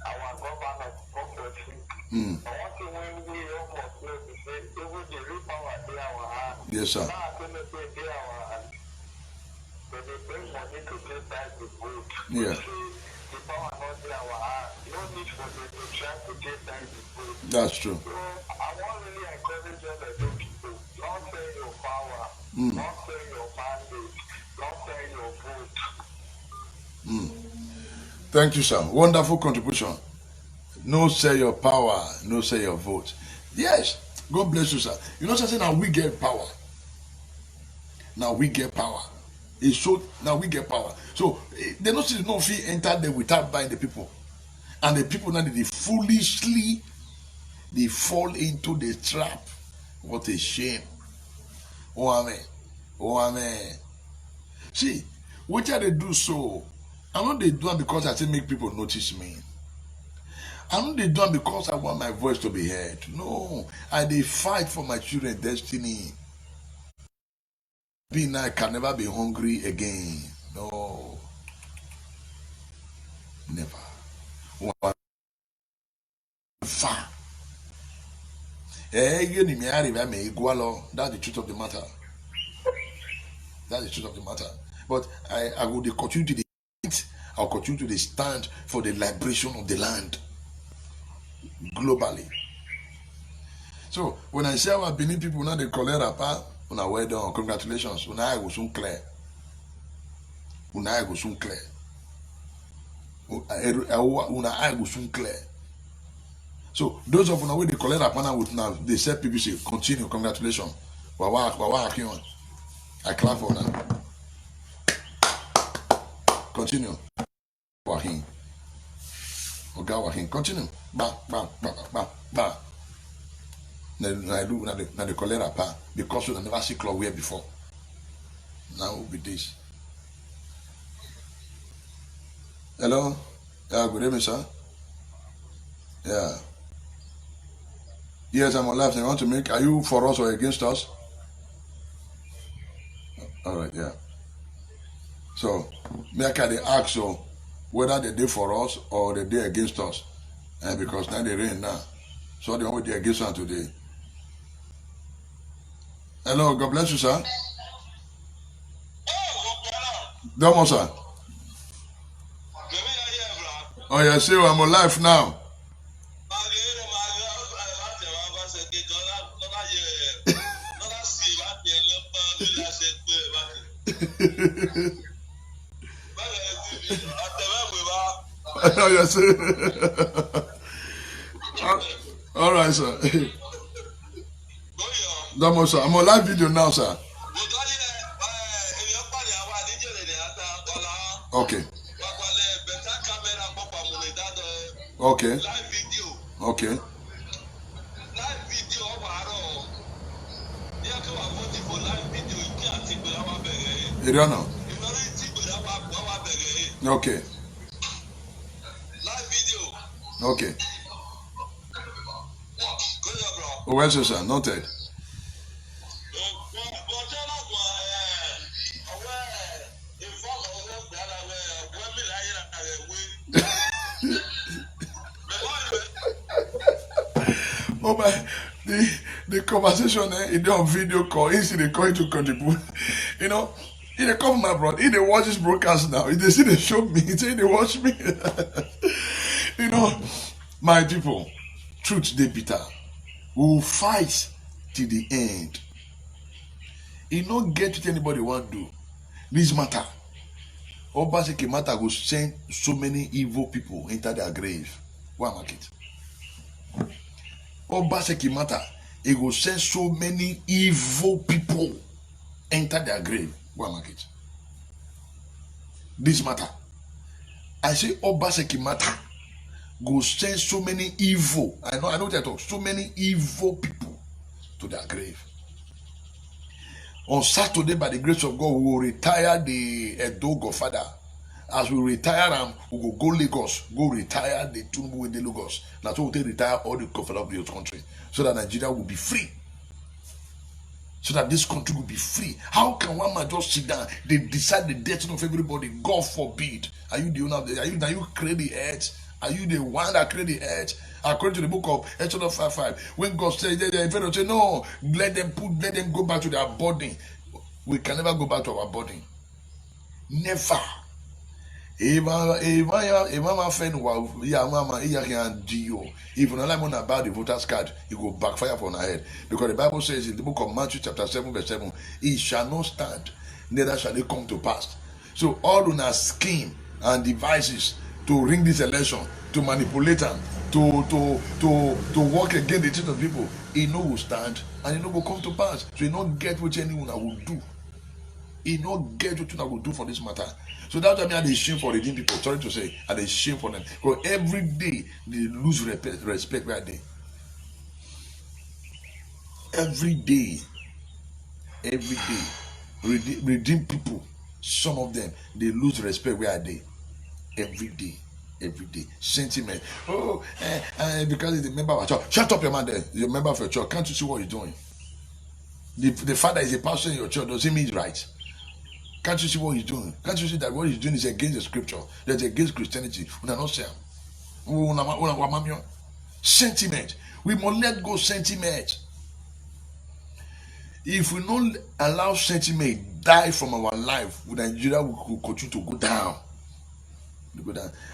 Speaker 4: our government property. I want to when we almost know to say, it will be real power in our hand.
Speaker 2: Yes, sir.
Speaker 4: Now I'm going to say in our hand. But they bring money to take back the vote.
Speaker 2: Yeah.
Speaker 4: See, the power not in our hand. No need for them to try to take back the vote.
Speaker 2: That's true.
Speaker 4: So I want to really encourage all the people. Don't sell your power. Don't sell your mandate. Don't sell your vote.
Speaker 2: Thank you, sir. Wonderful contribution. No sell your power, no sell your vote. Yes, God bless you, sir. You know something? Now we get power. Now we get power. It's so now we get power. So they don't see no fee enter there without buying the people. And the people now they foolishly they fall into the trap. What a shame. Oh amen. Oh amen. See, what they do so? I know they do it because I say make people notice me. I know they do it because I want my voice to be heard. No, they fight for my children's destiny. Being I can never be hungry again. No, never. Far. That's the truth of the matter. That's the truth of the matter. But I will continue to I'll continue to stand for the liberation of the land globally. So when I say our Benin people now they call it Rapa, una well done, congratulations. Una I go soon clear. Una I go soon clear. Una I go soon clear. So those of una where they call it Rapa with now they said PBC continue, congratulations. Wawa I clap for now. Continue. Wahin. Oga Wahin. Continue. Ba. Now the cholera pa because we never see club where before. Now will be this. Hello? Yeah, good evening, sir. Yeah. Yes, I'm on live. You want to make, are you for us or against us? All right, yeah. So, make I ask you whether they did for us or they did against us. And because now they rain now. So they want to against us today. Hello, God bless you, sir. Domo, sir. Oh, yeah, see, I'm on live now. Oh, yes, all right, sir. Domo, sir. I'm on live video now, sir. Okay. Okay. Okay. You don't know? Okay. Okay. Oh, well, sir. Noted. Oh my, the conversation in the video call, is they call to contribute. You know, they come my brother, they watch this broadcast now. They see they show me, they watch me. You know, my people, truth they bitter. We will fight till the end. It not get what anybody want to do. This matter. Obaseki matter will send so many evil people into their grave. Why market? Obaseki matter, it will send so many evil people enter their grave. Why market? This matter. I say Obaseki matter go send so many evil. I know what I talk. So many evil people to their grave. On Saturday, by the grace of God, we will retire the Edo Godfather. As we retire them, we will go Lagos, go retire the Tinubu in the Lagos. That's why we retire all the Godfather of the country, so that Nigeria will be free. So that this country will be free. How can one man just sit down? They decide the destiny of everybody. God forbid. Are you the owner of the? Are you create the earth? Are you the one that create the earth? According to the book of Exodus 5:5, when God says, Pharaoh say, no, let them go back to their body. We can never go back to our body. Never. If my friend if you don't like one about the voter's card, it will backfire on our head. Because the Bible says in the book of Matthew chapter 7 verse 7, it shall not stand, neither shall it come to pass. So all on our scheme and devices to ring this election, to manipulate them, to work against the truth of people, it no will stand and it no will come to pass. So you not get what anyone will do. It not get what I will do for this matter. So that's why I had a shame for redeeming people. Sorry to say, I had a shame for them. Because every day they lose respect where they. Every day, redeem people. Some of them they lose respect where they. Every day. Sentiment. Because he's a member of a church. Shut up, your man there. You're a member of your church. Can't you see what he's doing? The father is a pastor in your church. Does he mean it's right? Can't you see what he's doing? Can't you see that what he's doing is against the scripture? That's against Christianity. Sentiment. We must let go sentiment. If we don't allow sentiment die from our life, Nigeria will continue to go down.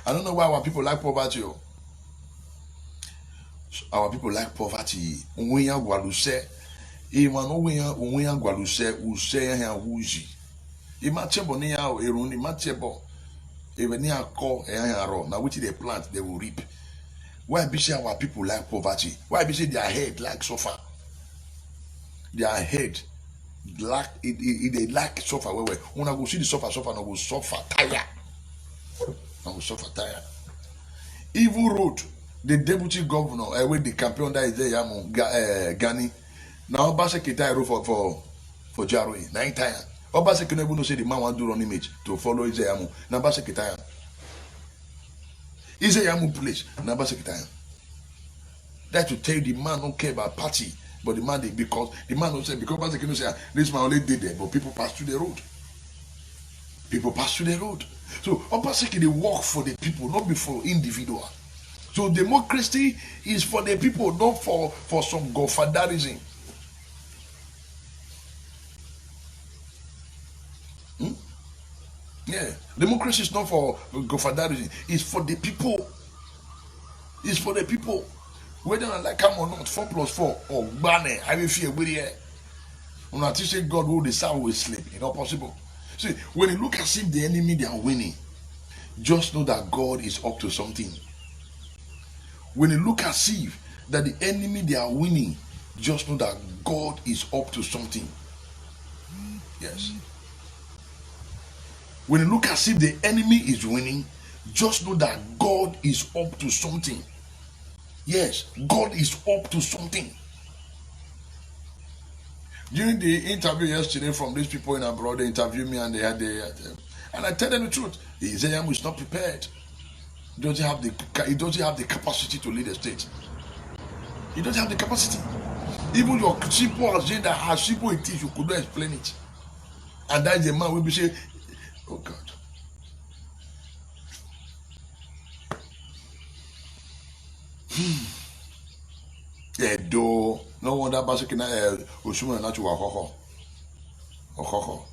Speaker 2: I don't know why our people like poverty. Our people like poverty. Now which they plant, they will reap. Why be say our people like poverty? Why be say their head like suffer? Their head like they like suffer. When I go see the suffer, I will suffer tire. I will suffer tire. Evil road. The deputy governor, with the campaign that is there, Gani. Now Obaseki tie road for Jaroe. 9 tire. Obaseki no even say the man want to run image to follow Izeyamu. Now Obaseki tire. Is a Yamu place. Nabaseki time. That to tell you the man don't care about party, but the man because the man don't say because Baseki don't say this man only did there, but people pass through the road. People pass through the road. So Obaseki they work for the people, not before individual. So democracy is for the people, not for some godfatherism. Yeah, democracy is not for godfatherism. It's for the people. It's for the people. Whether I like come or not, 4+4 or banner, I will fear with it. When I teach God who the sound will sleep, it's not possible. See, when you look as if the enemy they are winning, just know that God is up to something. When you look as if that the enemy they are winning, just know that God is up to something. Yes. When you look as if the enemy is winning, just know that God is up to something. Yes, God is up to something. During the interview yesterday from these people in abroad, they interviewed me and they had and I tell them the truth. Isaiah is not prepared. He doesn't have the capacity to lead a state. He doesn't have the capacity. Even your simple agenda, how simple it is, you could not explain it. And that is the man will be saying, oh God. Do no wonder Baseki na Osumo na chuwa hoho. Ohoho.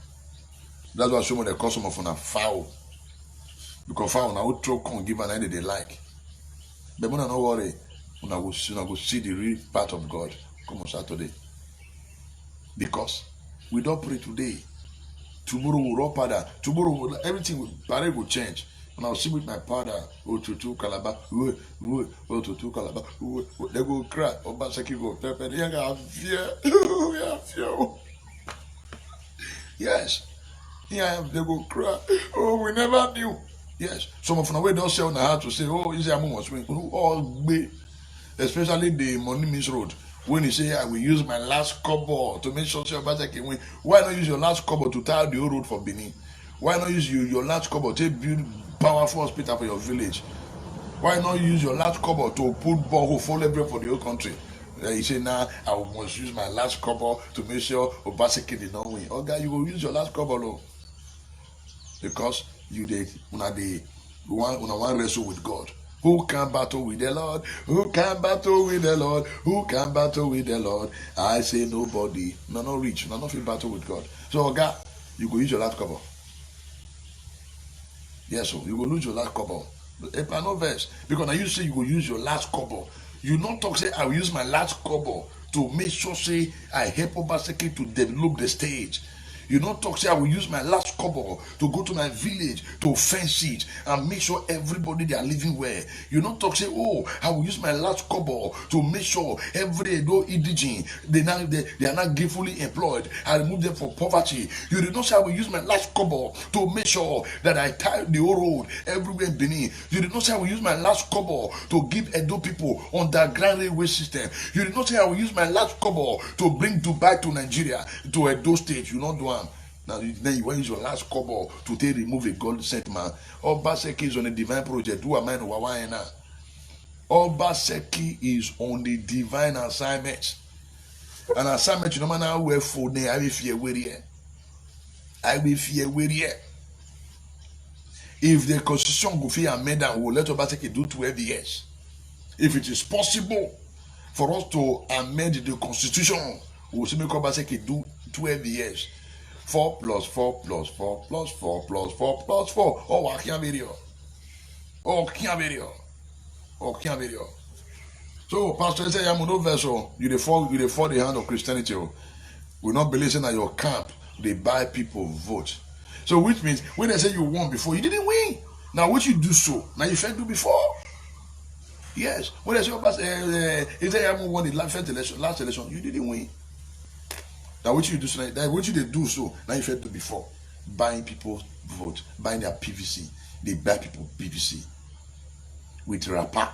Speaker 2: That's why Osumo the custom of a foul. Because foul na we throw con give an idea they like. But when I no worry, when I go see the real part of God come on Saturday. Because we don't pray today. Tomorrow we'll roll powder. Tomorrow everything will change. When I was sitting with my father, to Calabar, to Calabar, they go cry, Obaseki go, Pepe, they have fear, we have fear. Yes, yeah, they go cry, oh, we never knew. Yes, some of them way don't say on the heart to say, oh, is there more swing? All be, especially the Money Miss Road. When you say, I will use my last kobo to make sure Obaseki win, why not use your last kobo to tile the whole road for Benin? Why not use your last kobo to build powerful hospital for your village? Why not use your last kobo to put borehole full everywhere for the whole country? You say now I must use my last kobo to make sure Obaseki did not win. Okay, you will use your last kobo though. Because you want wrestle with God. Who can battle with the Lord? Who can battle with the Lord? Who can battle with the Lord? I say nobody. No, not reach. No, nothing battle with God. So God, you go use your last kobo. Yes, so you will lose your last kobo. No verse. Because now you say you will use your last kobo. You not talk say I will use my last kobo to make sure say I help Obaseki to develop the stage. You not talk say I will use my last kobo to go to my village to fence it and make sure everybody they are living well. You not talk say, oh, I will use my last kobo to make sure every no indigene they are not gainfully employed. I remove them from poverty. You did not say I will use my last kobo to make sure that I tie the whole road everywhere in Benin. You did not say I will use my last kobo to give Edo people underground railway system. You did not say I will use my last kobo to bring Dubai to Nigeria to Edo State. You not do. Now then you want to use your last kobo to take remove a God sent man. Obaseki is on a divine project. Who am I no wawa na? Obaseki is on the divine assignment. An assignment you know man now where for ne I will fear with here. I will fear with here. If the constitution go fear amend and will let Obaseki do 12 years. If it is possible for us to amend the constitution, we will see make Obaseki do 12 years. 4 plus 4 plus 4 plus 4 plus 4 plus 4. Oh, I can't video. Oh, can't video. Oh, can't video. So, Pastor say, I'm no vessel. You dey fall the hand of Christianity. We not believe in your camp. They buy people vote. So, which means when they say you won before, you didn't win. Now, what you do so? Now you failed to do before. Yes. When they say, I'm won the last election, you didn't win. Now what you do so now, what you they do so now you failed to before buying people vote, buying their PVC. They buy people PVC with rapper.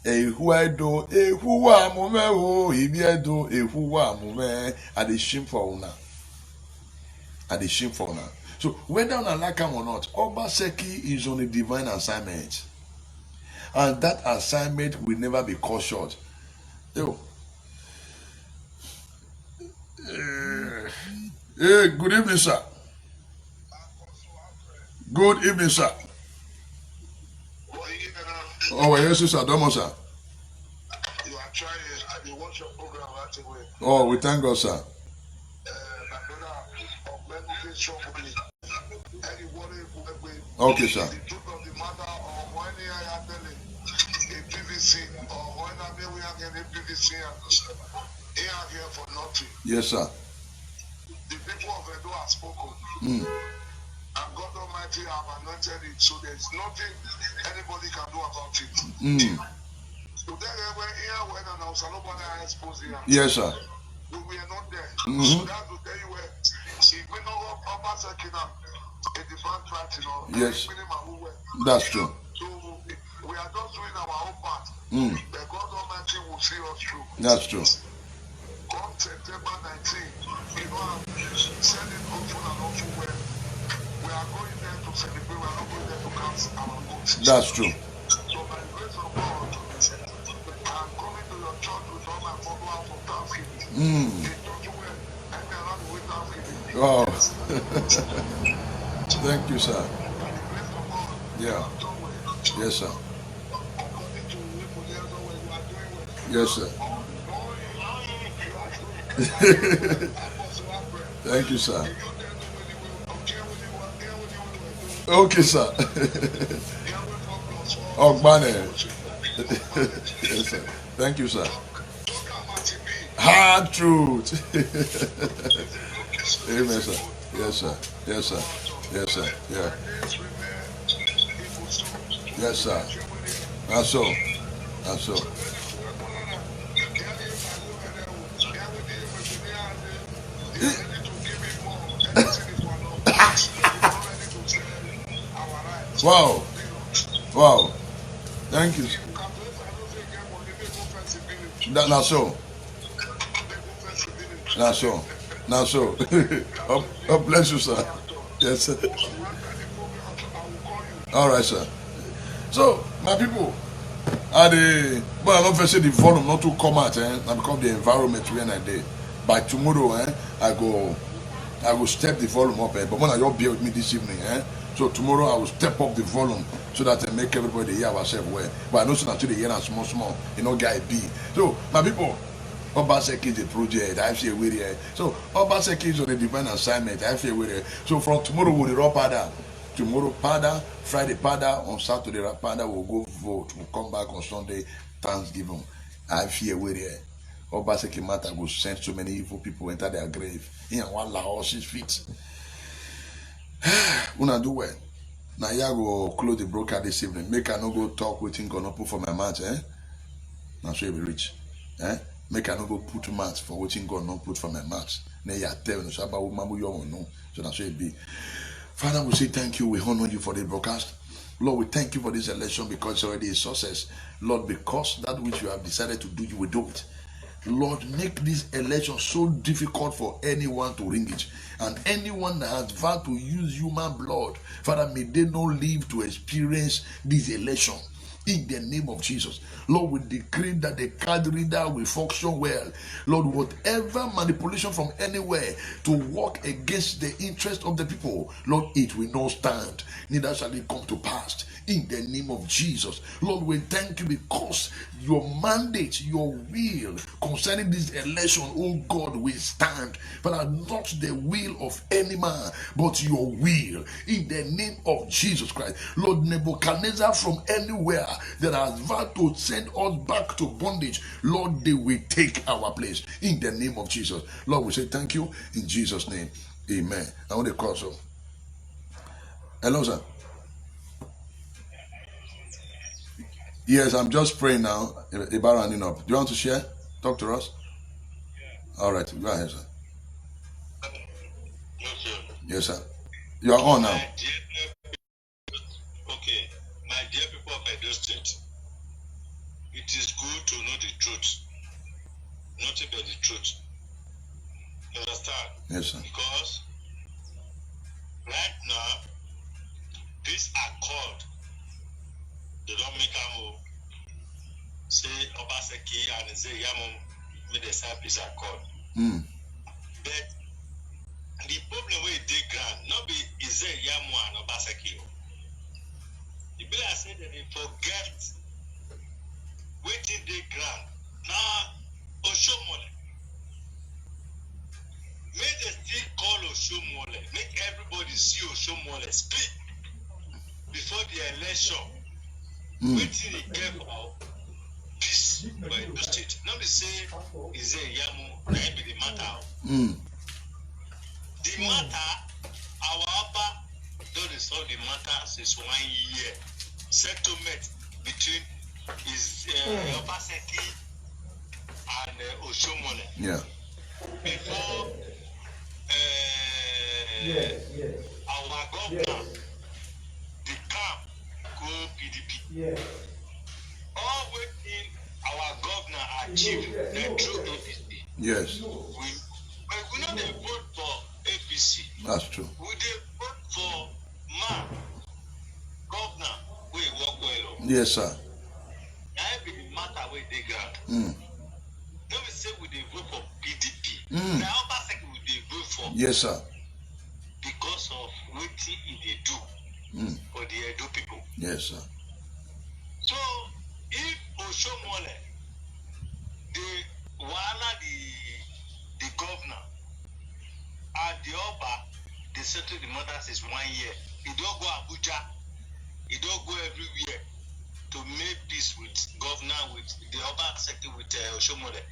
Speaker 2: Who I do, who am oh, if you do, who am at the shame for una. At the shameful now. So whether on like him or not, Obaseki is on a divine assignment. and that assignment will never be cut short. Yo. Hey, good evening, sir. Good evening, sir. Oh, yes, sir. Domo, sir.
Speaker 4: You are trying. I will watch your program right away.
Speaker 2: Oh, we thank God, sir. Okay, sir.
Speaker 4: The truth of the matter, or when I am telling a PVC, or when I mean we are getting PVC, they are here for nothing.
Speaker 2: Yes, sir.
Speaker 4: The people of Edo have spoken. And God Almighty have anointed it, so there is nothing anybody can do about it. So then we're here when nobody exposed here.
Speaker 2: Yes, sir.
Speaker 4: We are not there. So that's to tell you where if we know about Sakina, a different track, you know.
Speaker 2: Yes. That's true.
Speaker 4: So we are just doing our own part. But God Almighty will see us through.
Speaker 2: That's true.
Speaker 4: Come September 19th, you know, I'm sending hopeful and hopeful where we are going there to celebrate, we are not going there to cast our votes.
Speaker 2: That's true.
Speaker 4: So by the grace of God, I'm coming to your church with all my followers of Thanksgiving. They told you where I can run with Thanksgiving.
Speaker 2: Oh. Thank you, sir.
Speaker 4: By the grace of God,
Speaker 2: Yeah.
Speaker 4: I'm done with.
Speaker 2: Yes, sir.
Speaker 4: According to what you are doing well.
Speaker 2: Yes, sir. Thank you, sir. Okay, sir. Oh, man. Yes, sir. Thank you, sir. Hard truth. Amen, sir. Yes, sir. Yes, sir. Yes, sir. Yeah. Yes, sir. That's so. That's so. Wow. Wow. Thank you. That's so. That's so. That's so. Oh, bless you, sir. Yes, sir. All right, sir. So, my people, but I don't say the volume not to come out, and because the environment when I did. By tomorrow, I will step the volume up, but when you'll be with me this evening, so tomorrow I will step up the volume so that I make everybody hear ourselves well. But I know so until they hear us small, guy be. So, my people, Obaseki is a project, I feel with it. So, Obaseki is on a divine assignment, I feel with it. So, from tomorrow, we'll roll pada. Tomorrow, pada. Friday, pada. On Saturday, pada. We'll go vote. We'll come back on Sunday, Thanksgiving. I feel with it. Obaseki matter will send so many evil people enter their grave. In one law, 6 feet. Una do well. Now, I go close the broker this evening. Make I no go talk with him, gonna put for my mouth, Now, so you be rich. Make I no go put mouth for what God not put for my mouth. Now, you tell me, so about mamu you no. So that's so it be. Father, we say thank you. We honor you for the broadcast. Lord, we thank you for this election because it's already a success. Lord, because that which you have decided to do, you will do it. Lord, make this election so difficult for anyone to ring it. And anyone that has vowed to use human blood, Father, may they not live to experience this election. In the name of Jesus, Lord, we decree that the card reader will function well. Lord, whatever manipulation from anywhere to work against the interest of the people, Lord, it will not stand, neither shall it come to pass. In the name of Jesus, Lord, we thank you because your mandate, your will concerning this election, oh God, will stand. But not the will of any man, but your will. In the name of Jesus Christ, Lord, Nebuchadnezzar from anywhere that has vowed to send us back to bondage, Lord, they will take our place. In the name of Jesus, Lord, we say thank you in Jesus' name. Amen. I want to call so. Hello, sir. Yes, I'm just praying now about rounding up. Do you want to share? Talk to us? Yeah. All right, go ahead, sir.
Speaker 4: Yes, sir.
Speaker 2: Yes, sir. You are on now.
Speaker 4: Okay, my dear people of Edo State, it is good to know the truth, nothing but the truth. You understand?
Speaker 2: Yes, sir.
Speaker 4: Because right now, this accord, they don't make a move. say Yamo made the same piece of code. But the problem with the ground, not be is there Yamo and Obaseki. The bill I said that they forget waiting the ground. Now Oshomole. Make the still call Oshomole. Make everybody see Oshomole speak before the election. Waiting the get for peace for the state. Not be say is there Yamu, that be the matter. The matter, our Abba don't solve the matter since 1 year. Settlement between his Obaseki and Oshomole.
Speaker 2: Yeah.
Speaker 4: Before our governor, the camp go PDP. All waiting our governor achieve the true APC.
Speaker 2: Yes.
Speaker 4: We not dey vote for APC.
Speaker 2: That's true.
Speaker 4: We dey vote for man, governor, we work well.
Speaker 2: Yes, sir.
Speaker 4: That be the matter wey dey ground. No be say we dey vote for PDP. Na Obaseki we dey vote for.
Speaker 2: Yes, sir.
Speaker 4: Because of wetin e dey do for the Edo people.
Speaker 2: Yes, sir.
Speaker 4: So if Oshomole dey wahala the governor and the Oba dey settle the matter since 1 year, e don go Abuja, e don go everywhere to make peace with governor, with the Obaseki, with Oshomole.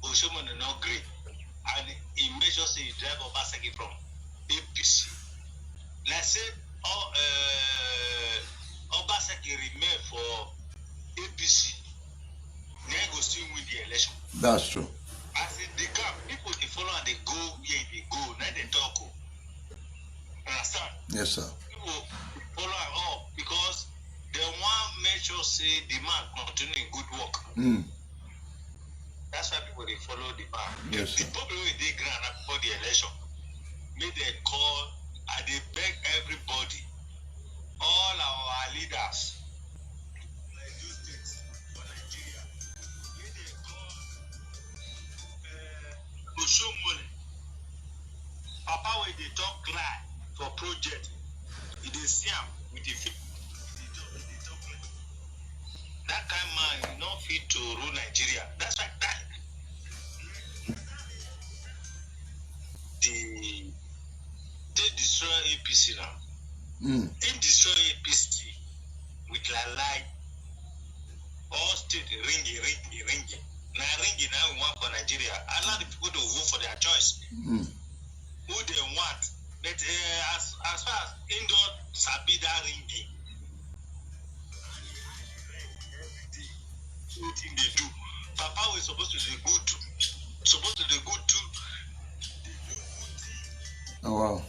Speaker 4: Oshomole no gree, and he make sure say he drive Obaseki from APC. Like say Obaseki remain for APC, then go still win the election.
Speaker 2: That's true.
Speaker 4: As in the camp, people they follow and they go where they go, now they talk. Understand?
Speaker 2: Yes, sir.
Speaker 4: People follow and all because they want make sure say the man continue good work. That's why people they follow the man.
Speaker 2: Yes,
Speaker 4: the
Speaker 2: sir.
Speaker 4: problem with the grand before the election, make they call and they beg everybody, all our leaders, like those states for Nigeria, make they call Oshomole. Papa wey dey talk cry for project, e dey see am with the fit. Dey talk cry. That kind man you no fit to rule Nigeria. That's why that they destroy APC now. They destroy APC with lie. All state ringy. Now ringy now we want for Nigeria. Allow the people to vote for their choice. Who they want. But as far as indoor sabi that ringy. Everything they do. Papa was supposed to be good too. Supposed to be good too.
Speaker 2: Oh, wow.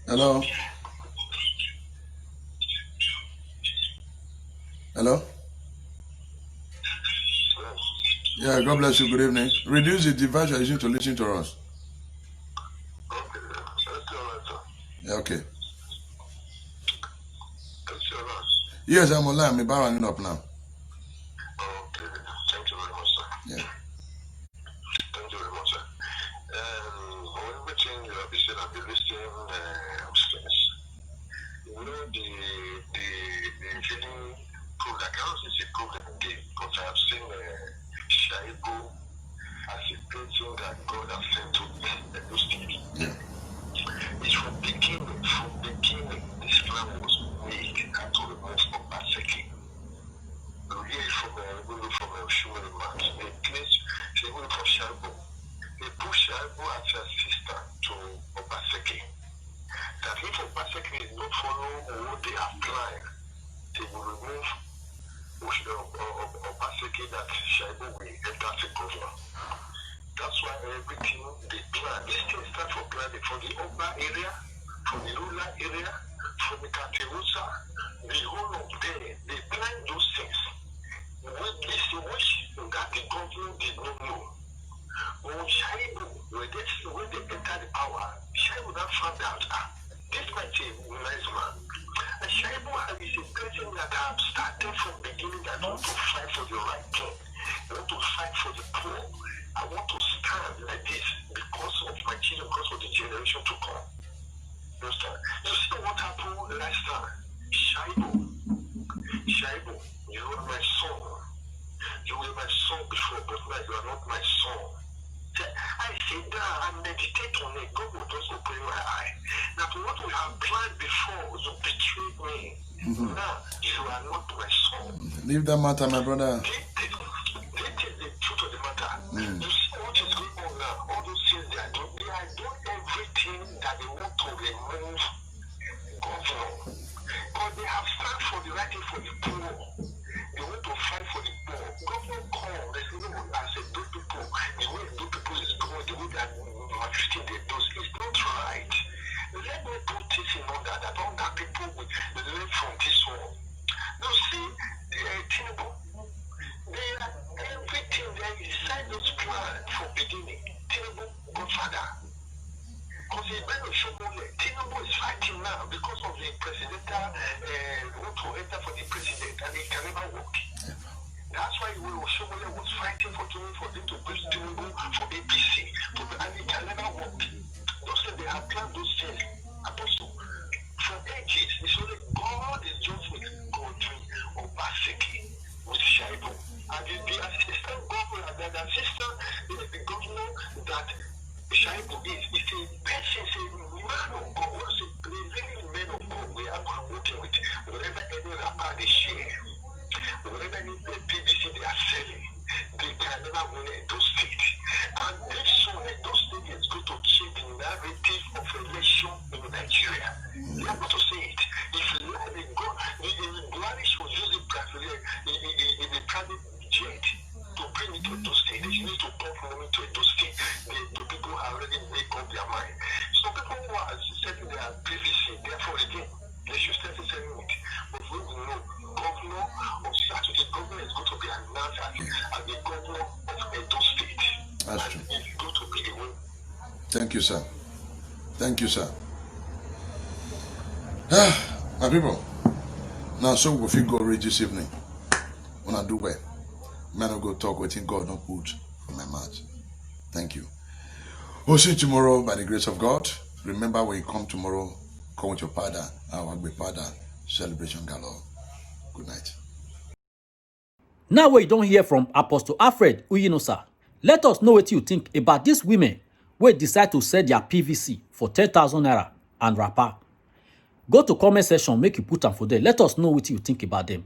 Speaker 2: Hello? Hello? Yeah, God bless you. Good evening. Reduce the device you're using to listen to us. Yeah, okay. Yes, I'm online. I'm barreling up now.
Speaker 4: Okay, thank you very much, sir.
Speaker 2: Yeah.
Speaker 4: Thank you very much, sir. Everything you have said, I've been listening upstairs. You know, the feeling prove that I also see problem again because I have seen Shaibu as a person that God has sent to Edo State.
Speaker 2: Yeah.
Speaker 4: It's from beginning, this plan was made and to remove Obaseki. We hear it from Shumari Max. They place even for Shaibu. They put Shaibu as a sister to Obaseki. That if Obaseki is not follow what they have planned, they will remove Obaseki that Shaibu will enter the governor. That's why everything they plan. This thing starts for planning from the urban area, from the rural area, from the Katerusa, the whole of there. They plan those things. Which that the government did not know. When Shaibu, when they enter the power, Shaibu now found out, this might be a nice man. And Shaibu is a person that have started from the beginning that want to fight for the right thing. They want to fight opportunity to come. You understand? You see what happened last time? Shaibu, you are my son. You were my son before, but now you are not my son. I sit down and meditate on it. God will just open my eye. That what we have planned before, you betrayed me. Now you are not my son.
Speaker 2: Leave that matter, my brother.
Speaker 4: This is the truth of the matter. You see what is going on now? All those things they are doing everything that they want to remove governor. But they have stand for the right thing for the poor. They want to fight for the poor. Government come, there's no I said those people, the way those people is going, the way that maltreating they do, it's not right. Let me put this in order that all that people will learn from this one. You see, Tinubu, everything there is inside those plans from beginning. Tinubu, Godfather. Because he's been a Shomole. Tinubu is fighting now because of the presidential want to enter for the president and he can never work. That's why Shomole was fighting for them to push Tinubu for APC. And he can never work. Those things they have planned those things. Apostle, for ages, it's only God is just with Godwin or Basiki with Shaibu. And the assistant governor, the assistant the governor that Shaibu is a person, a man of God, what is a living man of God we are working with. Whatever any rapper they share, whatever any PVC they are selling, they can never win in those states. And this song in those states is going to change the narrative of election in Nigeria. You have to say it. If Buhari should use the private jet to bring it to those states, they need to pump money to those states. The people have already made up their mind. So people who are setting their PVC, therefore again, they should start selling it. But we will know, governor of Saturday, governor is going to be announced as the governor of Edo State.
Speaker 2: That's true.
Speaker 4: It's going to be the win.
Speaker 2: Thank you, sir. Thank you, sir. My people, now so we feel go read this evening. When I do well, man, I go talk with him. God not put in my mouth. Thank you. We'll see you tomorrow by the grace of God. Remember, when you come tomorrow, come with your father, our father, celebration galore. Good night.
Speaker 1: Now we don't hear from Apostle Alfred Uyinosa. Let us know what you think about these women who decide to sell their PVC for 10,000 naira and wrapper. Go to comment section, make you put them for there. Let us know what you think about them.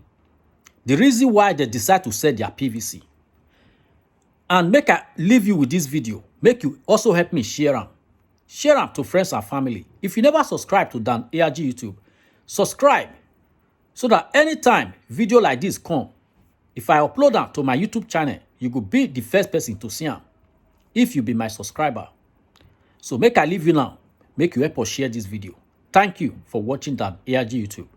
Speaker 1: The reason why they decide to sell their PVC. And make I leave you with this video. Make you also help me share them. Share them to friends and family. If you never subscribe to Dan ARG YouTube, subscribe so that anytime video like this come, if I upload them to my YouTube channel, you could be the first person to see them if you be my subscriber. So make I leave you now. Make you help us share this video. Thank you for watching Dan ARG YouTube.